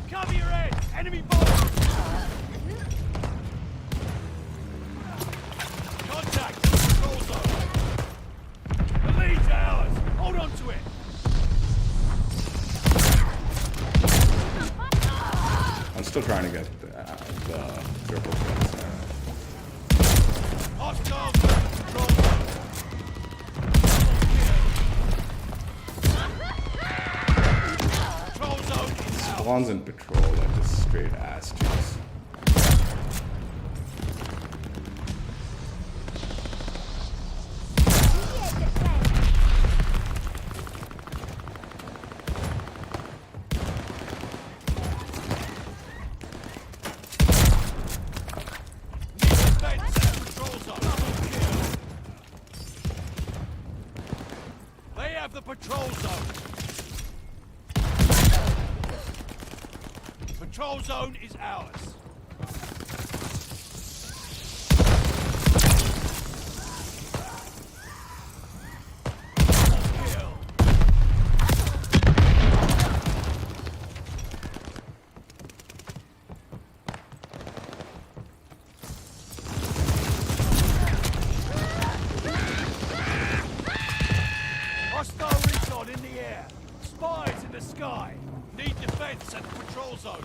Cover your head! Enemy bomb! Contact! Control zone! The lead's ours! Hold on to it! I'm still trying to get the triple kills. Hostile control zone! Control zone is out! Swans in patrol are just straight ass cheeks. They have the patrol zone. Patrol zone is ours. Kill. Hostile recon in the air. Spies in the sky. Need defense at the patrol zone.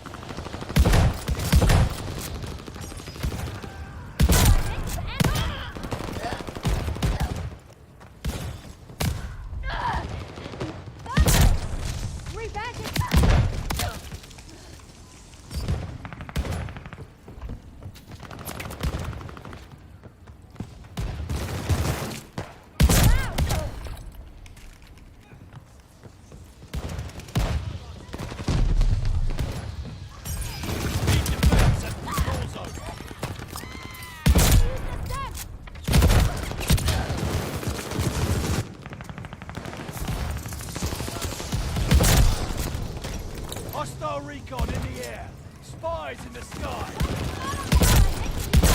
recon in the air. Spies in the sky.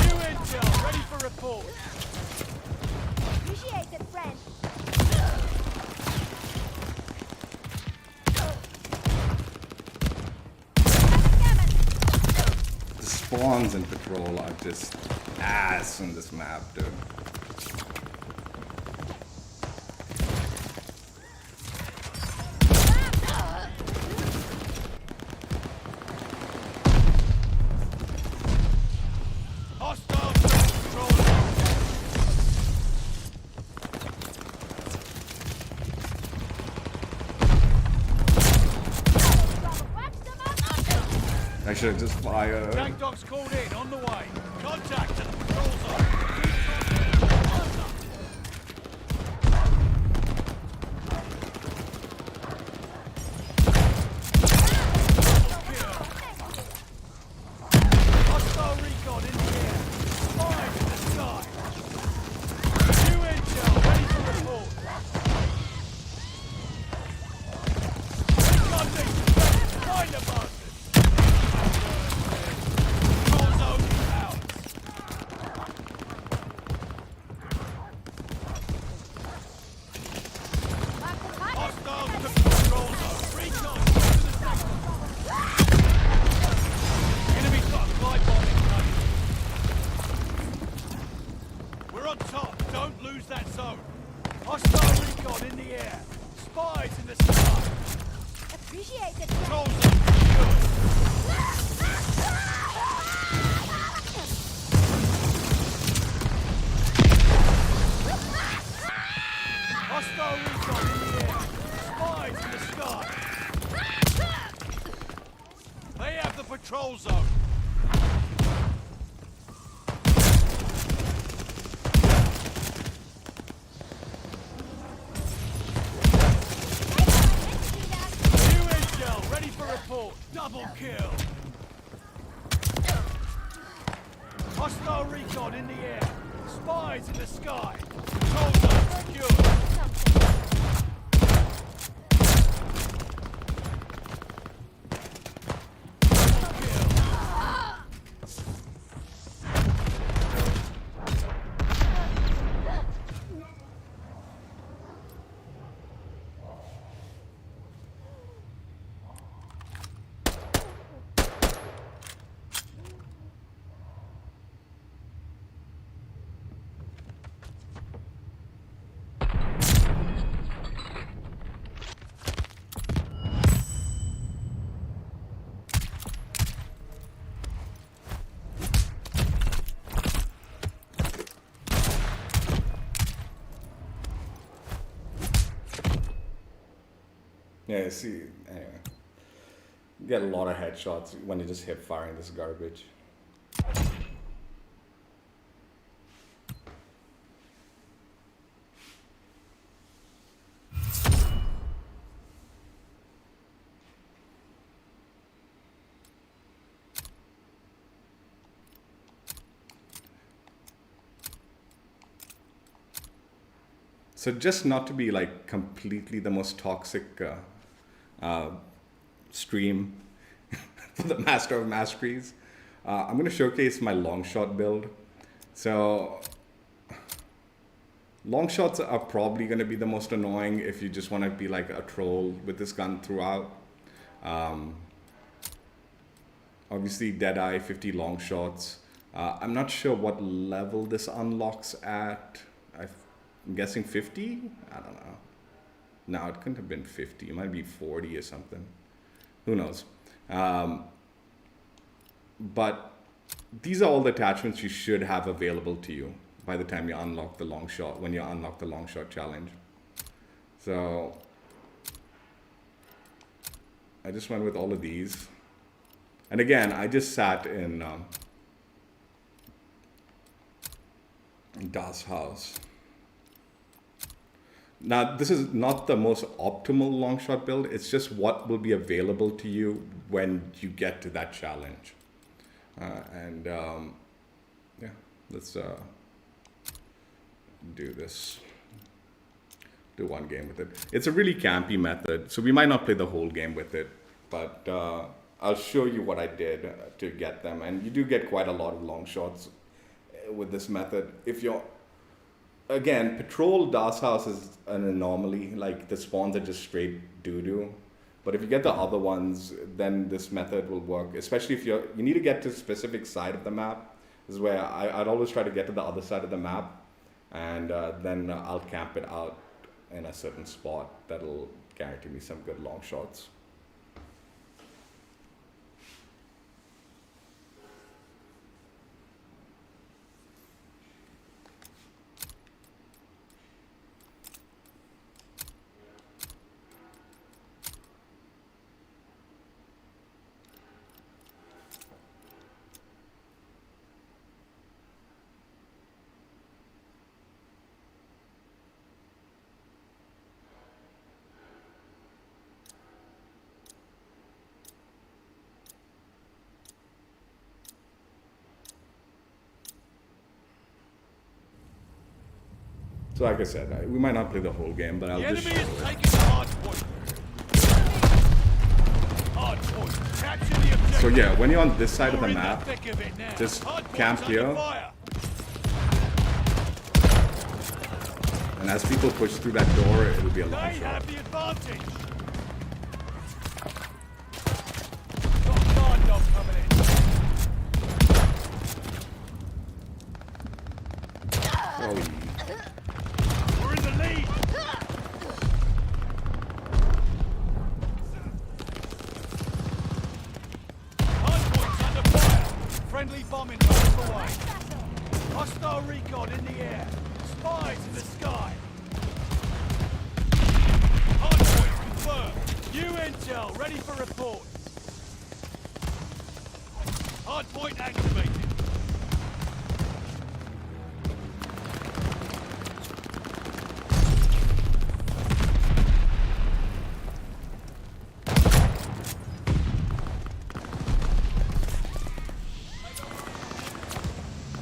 New intel, ready for report. Appreciate it, friend. The spawns in Patrol are just ass in this map, dude. Hostile control. I should have just fired. Tank dogs called in, on the way. Contact at the control zone. Keep contact. Hostile recon in the air. Spies in the sky. New intel, ready for report. Recon needs to find the bastards. Control zone is out. Hostiles to control zone. Recon to the sector. Enemy's got a glide bomb in. We're on top. Don't lose that zone. Hostile recon in the air. Spies in the sky. Appreciate it, Control friend. zone secured. Hostile recon in the air. Spies in the sky. They have the patrol zone. New intel, ready for report. Double kill. Hostile recon in the air. Spies in the sky. Control zone secured. Yeah, see, anyway. You get a lot of headshots when you just hip firing this garbage. So just not to be like completely the most toxic stream for the Master of Masteries, I'm going to showcase my Longshot build. So Longshots are probably going to be the most annoying if you just want to be like a troll with this gun throughout. Obviously Deadeye, 50 long shots. I'm not sure what level this unlocks at. I'm guessing 50? I don't know. No, it couldn't have been 50. It might be 40 or something. Who knows? But these are all the attachments you should have available to you by the time you unlock the long shot, when you unlock the long shot challenge. So I just went with all of these. And again, I just sat in Das house. Now, this is not the most optimal long shot build. It's just what will be available to you when you get to that challenge. Yeah, let's do this. Do one game with it. It's a really campy method, so we might not play the whole game with it, but I'll show you what I did to get them, and you do get quite a lot of long shots with this method. If you're, again, Patrol Das House is an anomaly, like the spawns are just straight doo-doo. But if you get the other ones, then this method will work, especially if you need to get to a specific side of the map. This is where I'd always try to get to the other side of the map, and then I'll camp it out in a certain spot that'll guarantee me some good long shots. So like I said, we might not play the whole game, but I'll The just enemy show is it. taking the hard point. Hard point. Capture the objective. So yeah, when you're on this side of the We're in map, thick of it now. just Hard point's camp under here. fire. And as people push through that door, it'll be a long They shot. have the advantage. Got a guard dog coming in. Oh, We're in the lead. Hardpoint's under fire. Friendly bombing runs away. Hostile recon in the air. Spies in the sky. Hardpoint confirmed. New intel ready for report. Hardpoint activated.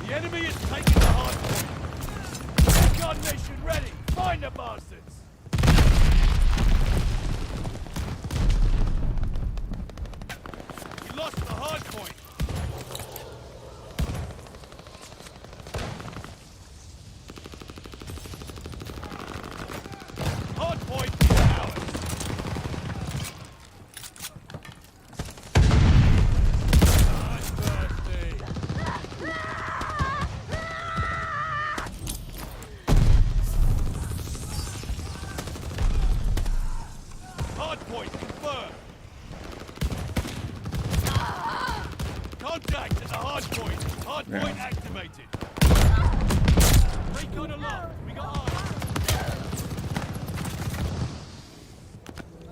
The enemy is taking the hard point. Recon mission ready. Find the bastards. We lost the hard point. Hard point is ours. Nice thirsty. Hardpoint confirmed. Contact at the hardpoint. Hardpoint Yeah. activated. Recon aloft. We got eyes.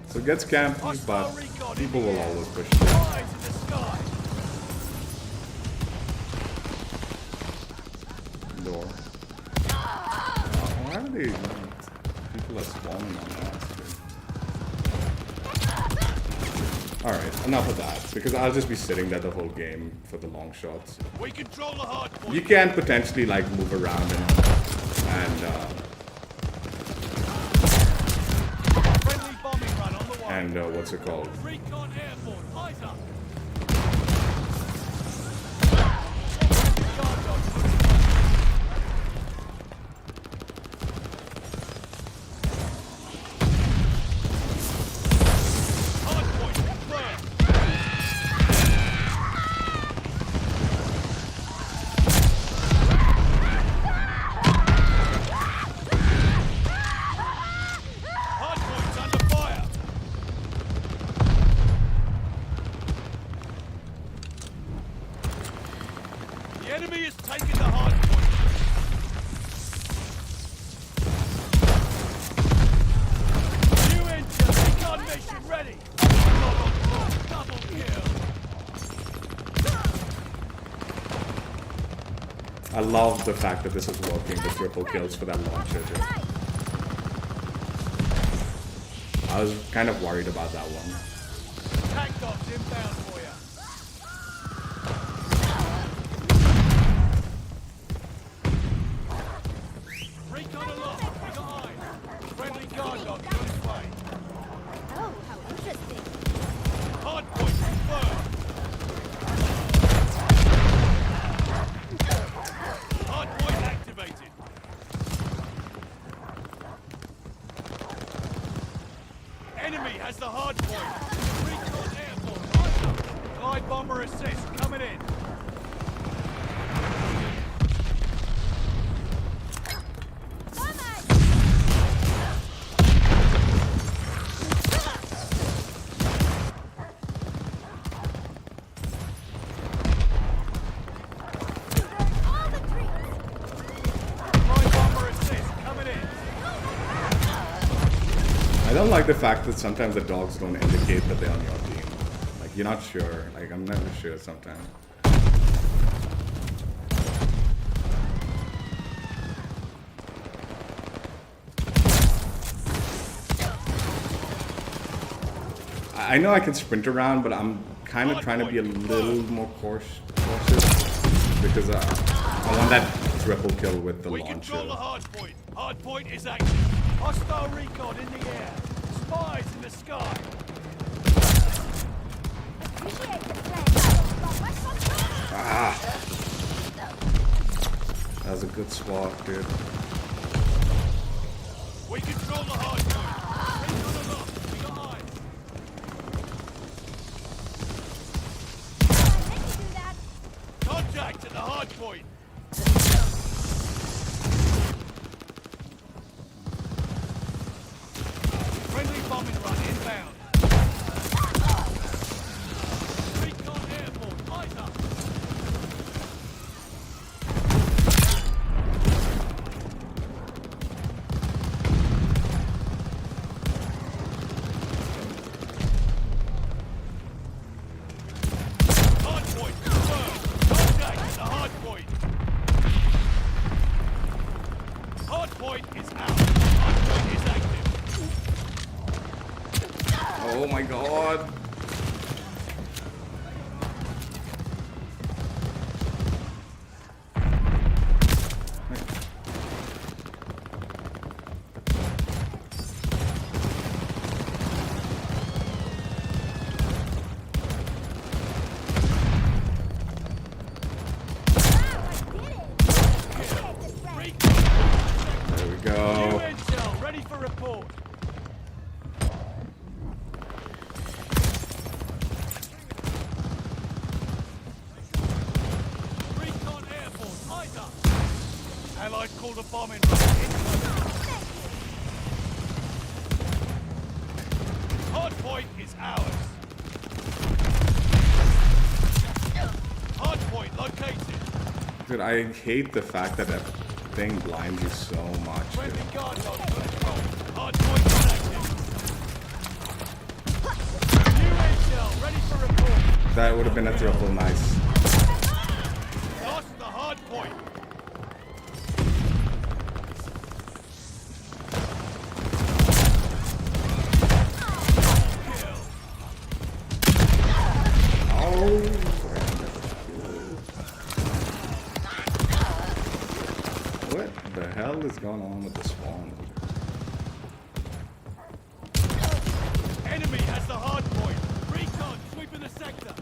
so it gets campy, Hostile but recon in people the will air. always push through. Eyes in the sky. Door. Why are they? People are spawning on that. Alright, enough of that, because I'll just be sitting there the whole game for the long shots. We control the hardpoint. You can potentially like move around and Friendly bombing run on the way. what's it called? Recon airborne. Eyes up. Guard dog. Hardpoint confirmed. Hardpoint's under fire. The enemy is taking the hardpoint. New intel. Recon mission ready. Double kill. I love the fact that this is working, the triple kills for that launcher. Too. Right. I was kind of worried about that one. Attack dogs inbound for you. Recon aloft. We got eyes. Friendly guard dog on its way. Oh, how interesting. Hardpoint confirmed. has the hard point. Recon airborne. Glide bomber assist coming in. I don't like the fact that sometimes the dogs don't indicate that they're on your team. Like, you're not sure. Like, I'm never sure sometimes. I know I can sprint around, but I'm kind of trying to be a little more cautious because I want that triple kill with the launcher. We control the hard point. Hard point is active. Hostile recon in the air. Spies in the sky. Ah! That was a good swat, dude. We control the hard point. Recon aloft. We got eyes. Contact at the hard point. Friendly bombing run inbound. Recon airborne. Eyes up. Hard point confirmed. Contact at the hard point. Hard point is out. Hard point is active. Oh my god! There we go. New intel, ready for report. Recon airborne, eyes up. Allied called a bombing run. Hard point is ours. Hard point located. Dude, I hate the fact that that thing blinds you so much. Dude. Friendly guard dog control. Hard point is active. New intel, ready for report. That would have been a triple nice. Lost the hard point. Kill. Oh! What the hell is going on with the spawn? Enemy has the hard point. Recon sweeping the sector.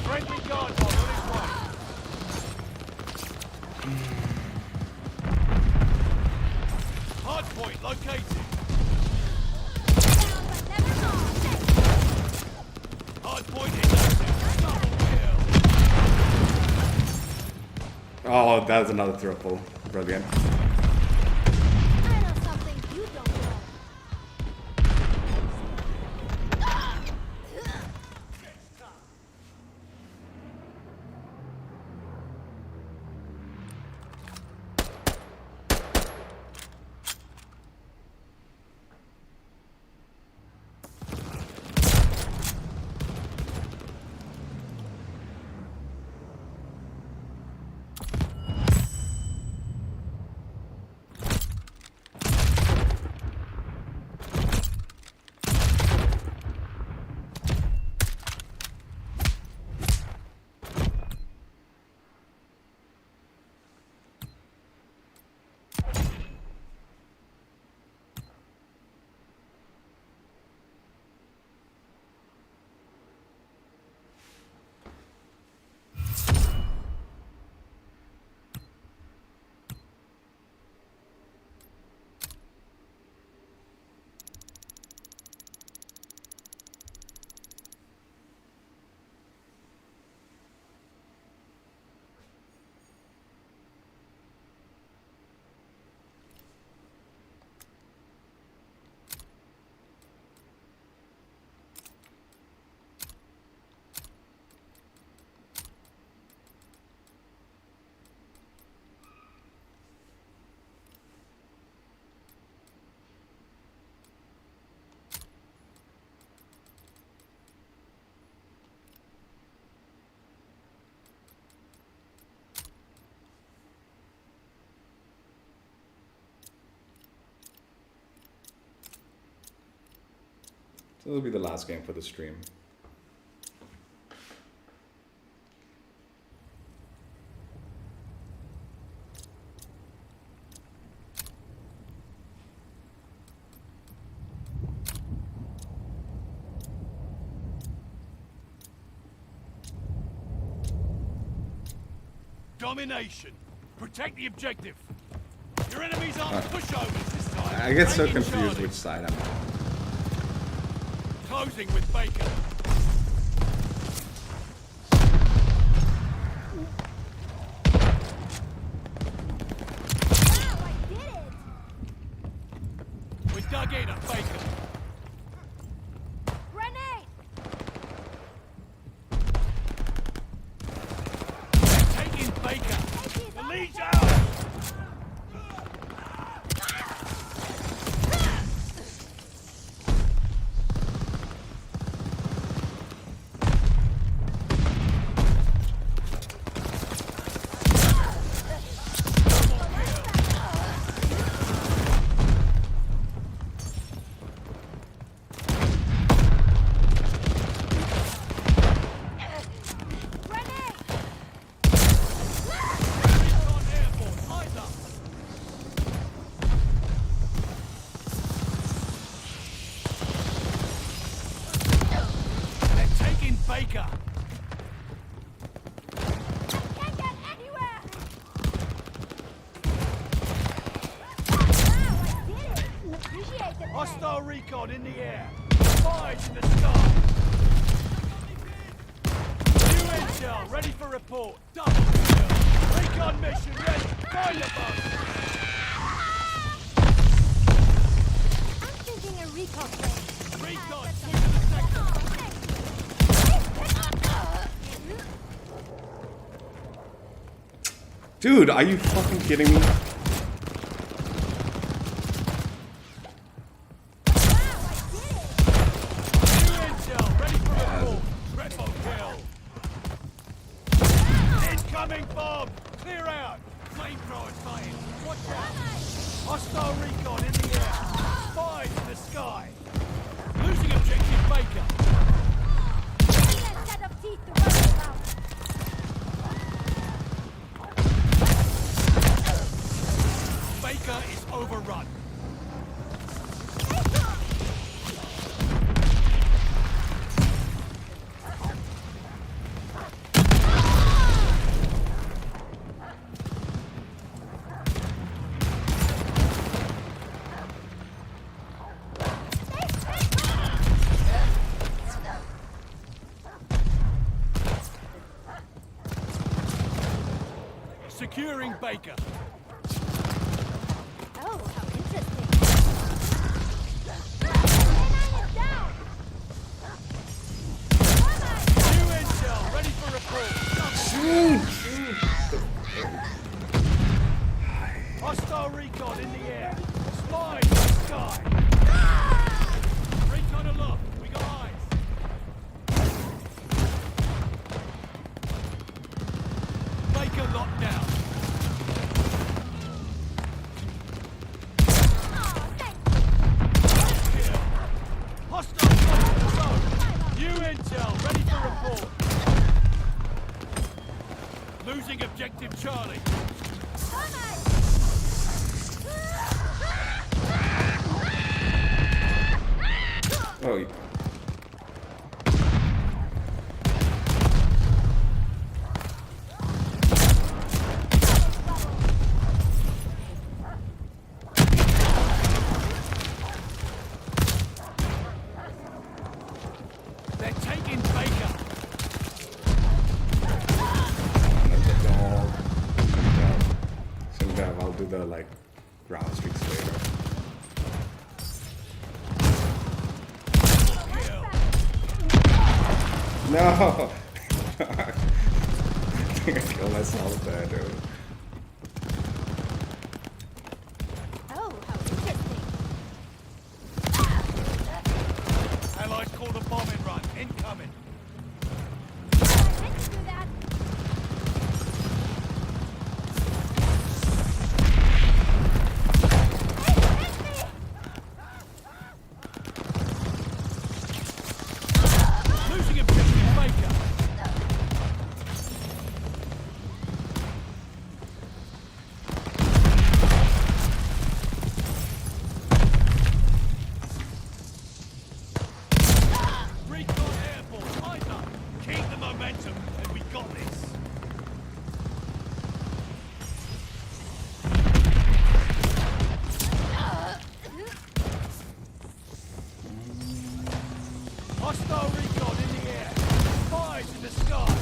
Friendly guard dog on his way. Hard point located. Hard point is active. Double kill. Oh, that's another triple. Brilliant. I know something you don't know. So this will be the last game for the stream. Domination. Protect the objective. Your enemies aren't pushovers this time. I get so Taking confused Charlie. which side I'm on. Closing with Baker. Wow, I did it! We dug in at Baker. Grenade! Taking Baker. Taking The Baker. lead's out. Grenade! Recon airborne. Eyes up. They're taking Baker. Can't get anywhere! Wow, I did it! Appreciate the Hostile recon in the air. Spies in the sky. New intel ready for report. Double kill. Recon mission ready. Find the bug. I'm thinking a recon plane. Recon swing to the sector. Dude, are you fucking kidding me? New intel ready for report. Triple kill. Incoming bomb. Clear out. Flamethrowers firing. Watch out. Hostile recon in the air. Spies in the sky. Losing objective Baker. A set of teeth to worry about. Baker is overrun. Securing Baker. Oh, how interesting. Deadeye is down! New intel ready for report. Hostile recon in the air. Spies in the sky. Recon aloft. We got eyes. Baker locked down. Kill. Hostile in the zone. New intel ready for report. Losing objective Charlie. Oh, They're taking Baker. I'll do the like ground streaks later. Kill. No! I think I killed myself there, dude. Oh, how interesting. Allies called a bombing run. Incoming. I meant to do that. Hey, hit me! Hostile recon in the air. Spies in the sky.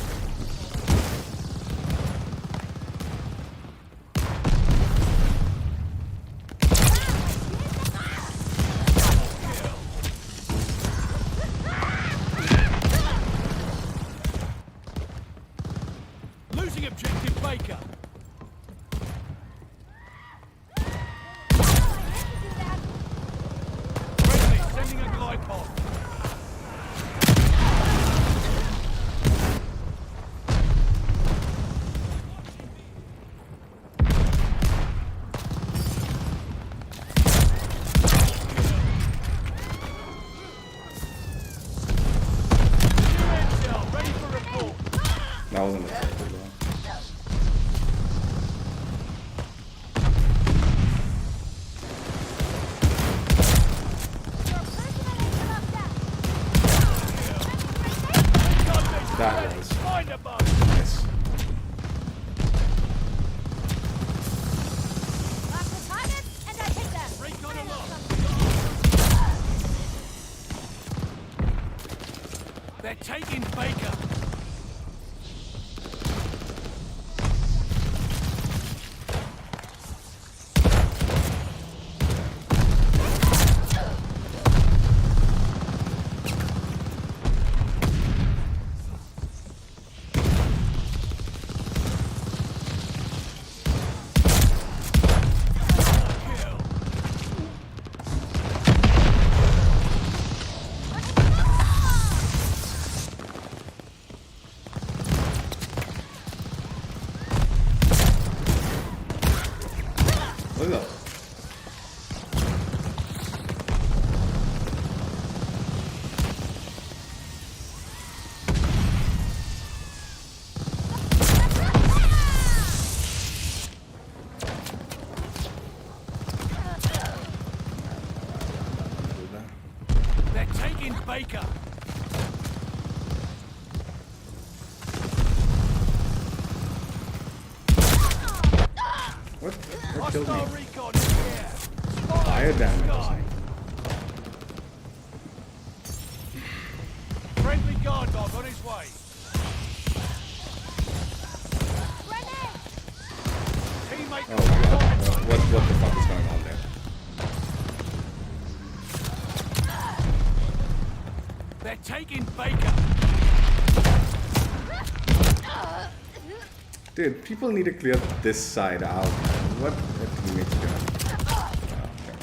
Losing objective Baker. Friendly, sending a glide pod. New intel, ready for report. That wasn't effective though. Your personal interrupter. That was Find a boat. nice. Mark the target, and I hit them. Recon aloft. They're taking Baker. Kill. Look at that. They're taking Baker. What killed Hostile me? recon in the air. Spies Fire in the damage. sky. Friendly guard dog on his way. Grenade! Teammate Oh my god. What the fuck is going on there? They're taking Baker. Dude, people need to clear this side out. What are teammates doing? Oh, okay.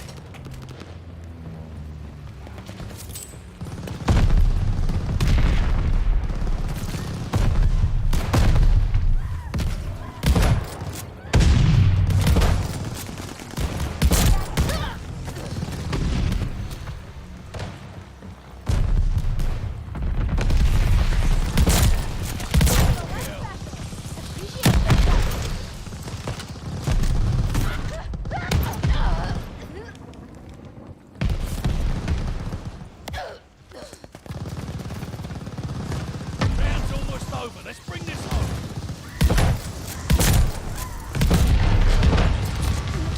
Round's almost over. Let's bring this home.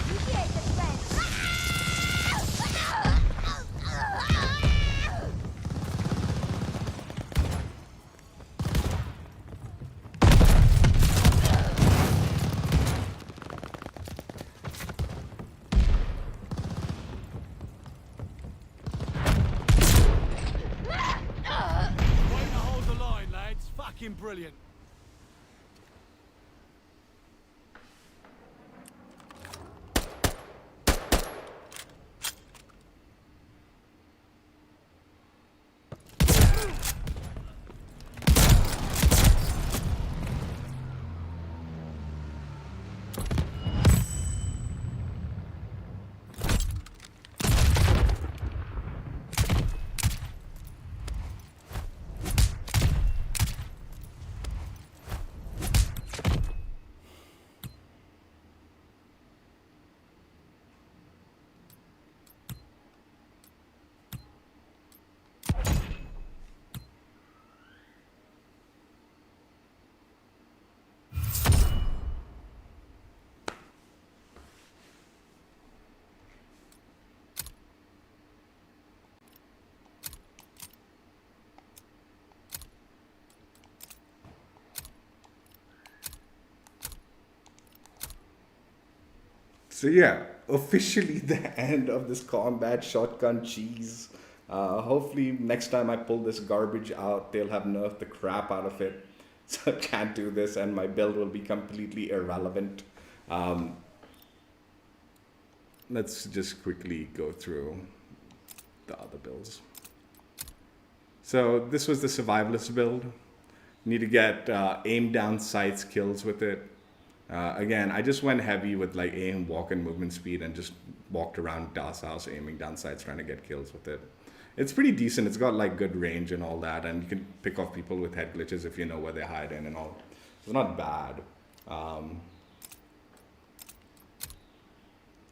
Appreciate the friend. Way to hold the line, lads. Fucking brilliant. So yeah, officially the end of this combat shotgun cheese. Hopefully next time I pull this garbage out, they'll have nerfed the crap out of it. So I can't do this and my build will be completely irrelevant. Let's just quickly go through the other builds. So this was the Survivalist build. Need to get aim down sights kills with it. Again, I just went heavy with like aim, walk, and movement speed and just walked around Das house aiming down sights trying to get kills with it. It's pretty decent. It's got like good range and all that, and you can pick off people with head glitches if you know where they hide in and all. It's not bad.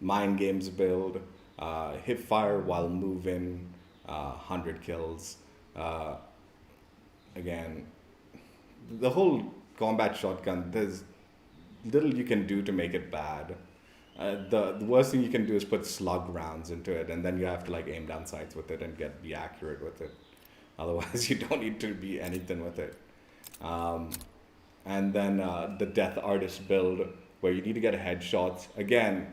MindGames build, hip fire while moving, 100 kills. Again, the whole combat shotgun, there's little you can do to make it bad. The worst thing you can do is put slug rounds into it, and then you have to like aim down sights with it and be accurate with it. Otherwise, you don't need to be anything with it. And then the Death Artist build, where you need to get headshots. Again,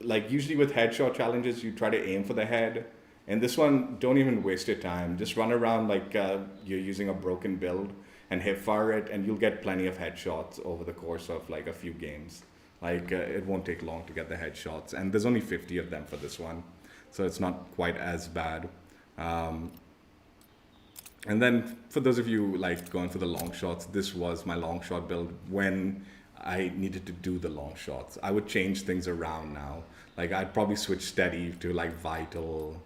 like usually with headshot challenges, you try to aim for the head. And this one, don't even waste your time. Just run around like you're using a broken build and hip fire it, and you'll get plenty of headshots over the course of like a few games. Like it won't take long to get the headshots, and there's only 50 of them for this one, so it's not quite as bad. And then for those of you like going for the long shots, this was my long shot build when I needed to do the long shots. I would change things around now. Like I'd probably switch steady to like vital.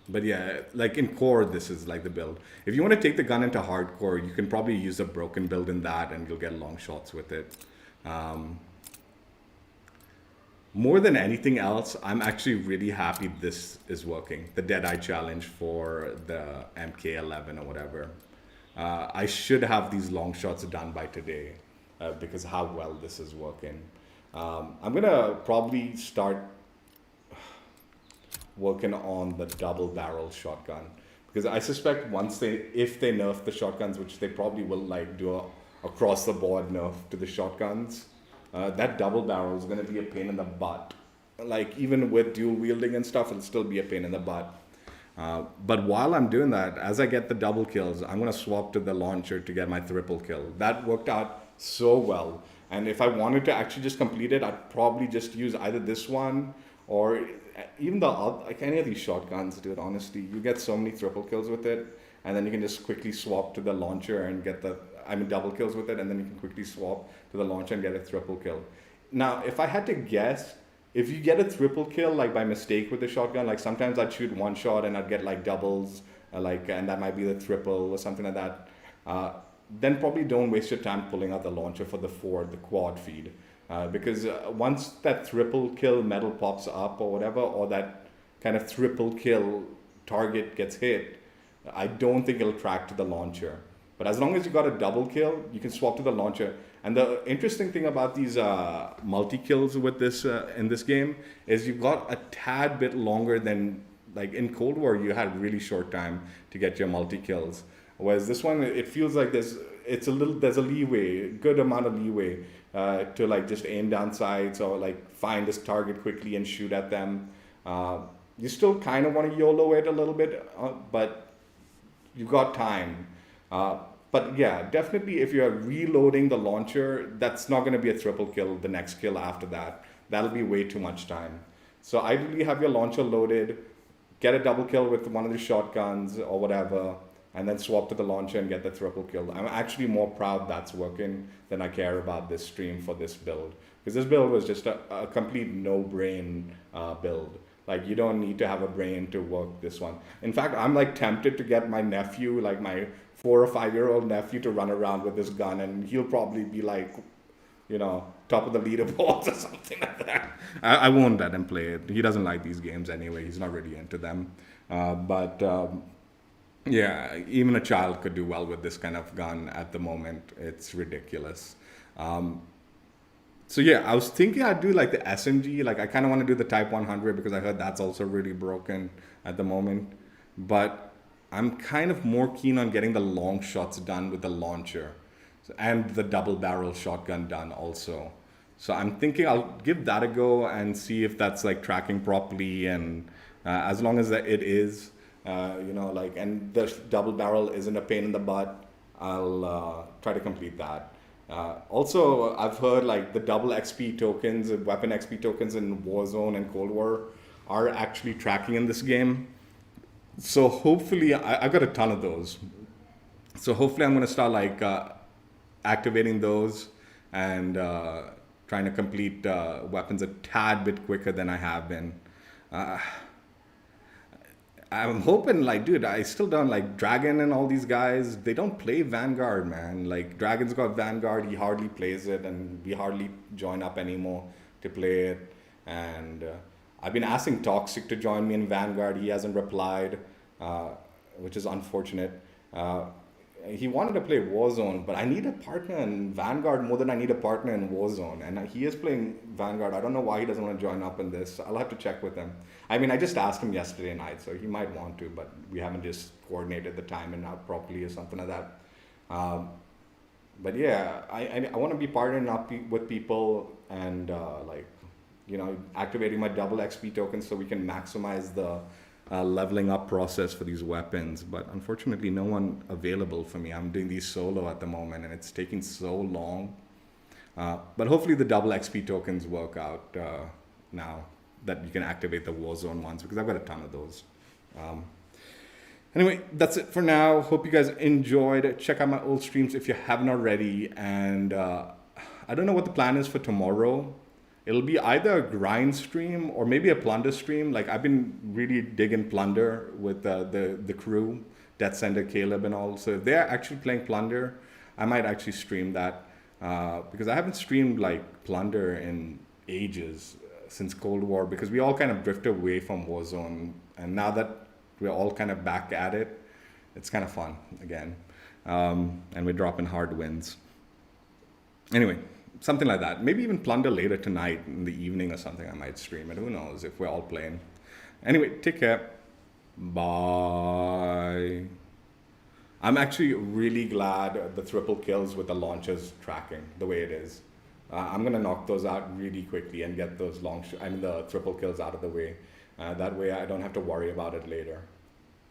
But yeah, like in core, this is like the build. If you want to take the gun into hardcore, you can probably use a broken build in that and you'll get long shots with it. More than anything else, I'm actually really happy this is working. The Deadeye challenge for the MK11 or whatever. I should have these long shots done by today because how well this is working. I'm gonna probably start working on the double barrel shotgun because I suspect if they nerf the shotguns, which they probably will like do a across the board nerf to the shotguns, that double barrel is going to be a pain in the butt. Like even with dual wielding and stuff, it'll still be a pain in the butt. But while I'm doing that, as I get the double kills, I'm going to swap to the launcher to get my triple kill. That worked out so well. And if I wanted to actually just complete it, I'd probably just use either this one or even the other, like any of these shotguns, dude, honestly. You get so many triple kills with it, and then you can just quickly swap to the launcher and get double kills with it, and then you can quickly swap to the launcher and get a triple kill. Now, if I had to guess, if you get a triple kill like by mistake with the shotgun, like sometimes I'd shoot one shot and I'd get like doubles, and that might be the triple or something like that. Then probably don't waste your time pulling out the launcher for the quad feed, because once that triple kill medal pops up or whatever, or that kind of triple kill target gets hit, I don't think it'll track to the launcher. But as long as you got a double kill, you can swap to the launcher. And the interesting thing about these multi-kills with this in this game is you've got a tad bit longer than, like in Cold War, you had really short time to get your multi-kills. Whereas this one, it feels like there's a leeway, good amount of leeway to like just aim down sights or like find this target quickly and shoot at them. You still kind of want to YOLO it a little bit, but you've got time. But yeah, definitely if you're reloading the launcher, that's not going to be a triple kill the next kill after that. That'll be way too much time. So ideally have your launcher loaded, get a double kill with one of the shotguns or whatever, and then swap to the launcher and get the triple kill. I'm actually more proud that's working than I care about this stream for this build. Because this build was just a complete no-brain build. Like, you don't need to have a brain to work this one. In fact, I'm like tempted to get my nephew, like my 4 or 5-year-old nephew, to run around with this gun, and he'll probably be like, you know, top of the leaderboards or something like that. I won't let him play it. He doesn't like these games anyway. He's not really into them. Yeah, even a child could do well with this kind of gun at the moment. It's ridiculous. So yeah, I was thinking I'd do like the SMG. Like I kind of want to do the Type 100 because I heard that's also really broken at the moment. But I'm kind of more keen on getting the long shots done with the launcher and the double barrel shotgun done also. So I'm thinking I'll give that a go and see if that's like tracking properly, and as long as that it is, like, and the double barrel isn't a pain in the butt, I'll try to complete that. Also, I've heard like the double XP tokens, weapon XP tokens in Warzone and Cold War are actually tracking in this game. So hopefully, I got a ton of those. So hopefully I'm going to start like activating those and trying to complete weapons a tad bit quicker than I have been. I'm hoping, like, dude, I still don't like Dragon and all these guys. They don't play Vanguard, man. Like, Dragon's got Vanguard. He hardly plays it, and we hardly join up anymore to play it. And I've been asking Toxic to join me in Vanguard. He hasn't replied, which is unfortunate. He wanted to play Warzone, but I need a partner in Vanguard more than I need a partner in Warzone. And he is playing Vanguard. I don't know why he doesn't want to join up in this. I'll have to check with him. I mean, I just asked him yesterday night, so he might want to, but we haven't just coordinated the time and out properly or something like that. But yeah, I want to be partnering up with people and activating my double XP tokens so we can maximize the leveling up process for these weapons. But unfortunately, no one available for me. I'm doing these solo at the moment, and it's taking so long. But hopefully the double XP tokens work out now that you can activate the Warzone ones, because I've got a ton of those. Anyway, that's it for now. Hope you guys enjoyed. Check out my old streams if you haven't already. And I don't know what the plan is for tomorrow. It'll be either a grind stream or maybe a plunder stream. Like, I've been really digging plunder with the crew, Death Sender, Caleb and all. So if they're actually playing plunder, I might actually stream that because I haven't streamed like plunder in ages, since Cold War, because we all kind of drifted away from Warzone. And now that we're all kind of back at it, it's kind of fun again. And we're dropping hard wins. Anyway, something like that. Maybe even plunder later tonight in the evening or something. I might stream it. Who knows if we're all playing. Anyway, take care. Bye. I'm actually really glad the triple kills with the launchers tracking the way it is. I'm going to knock those out really quickly and get those the triple kills out of the way. That way I don't have to worry about it later.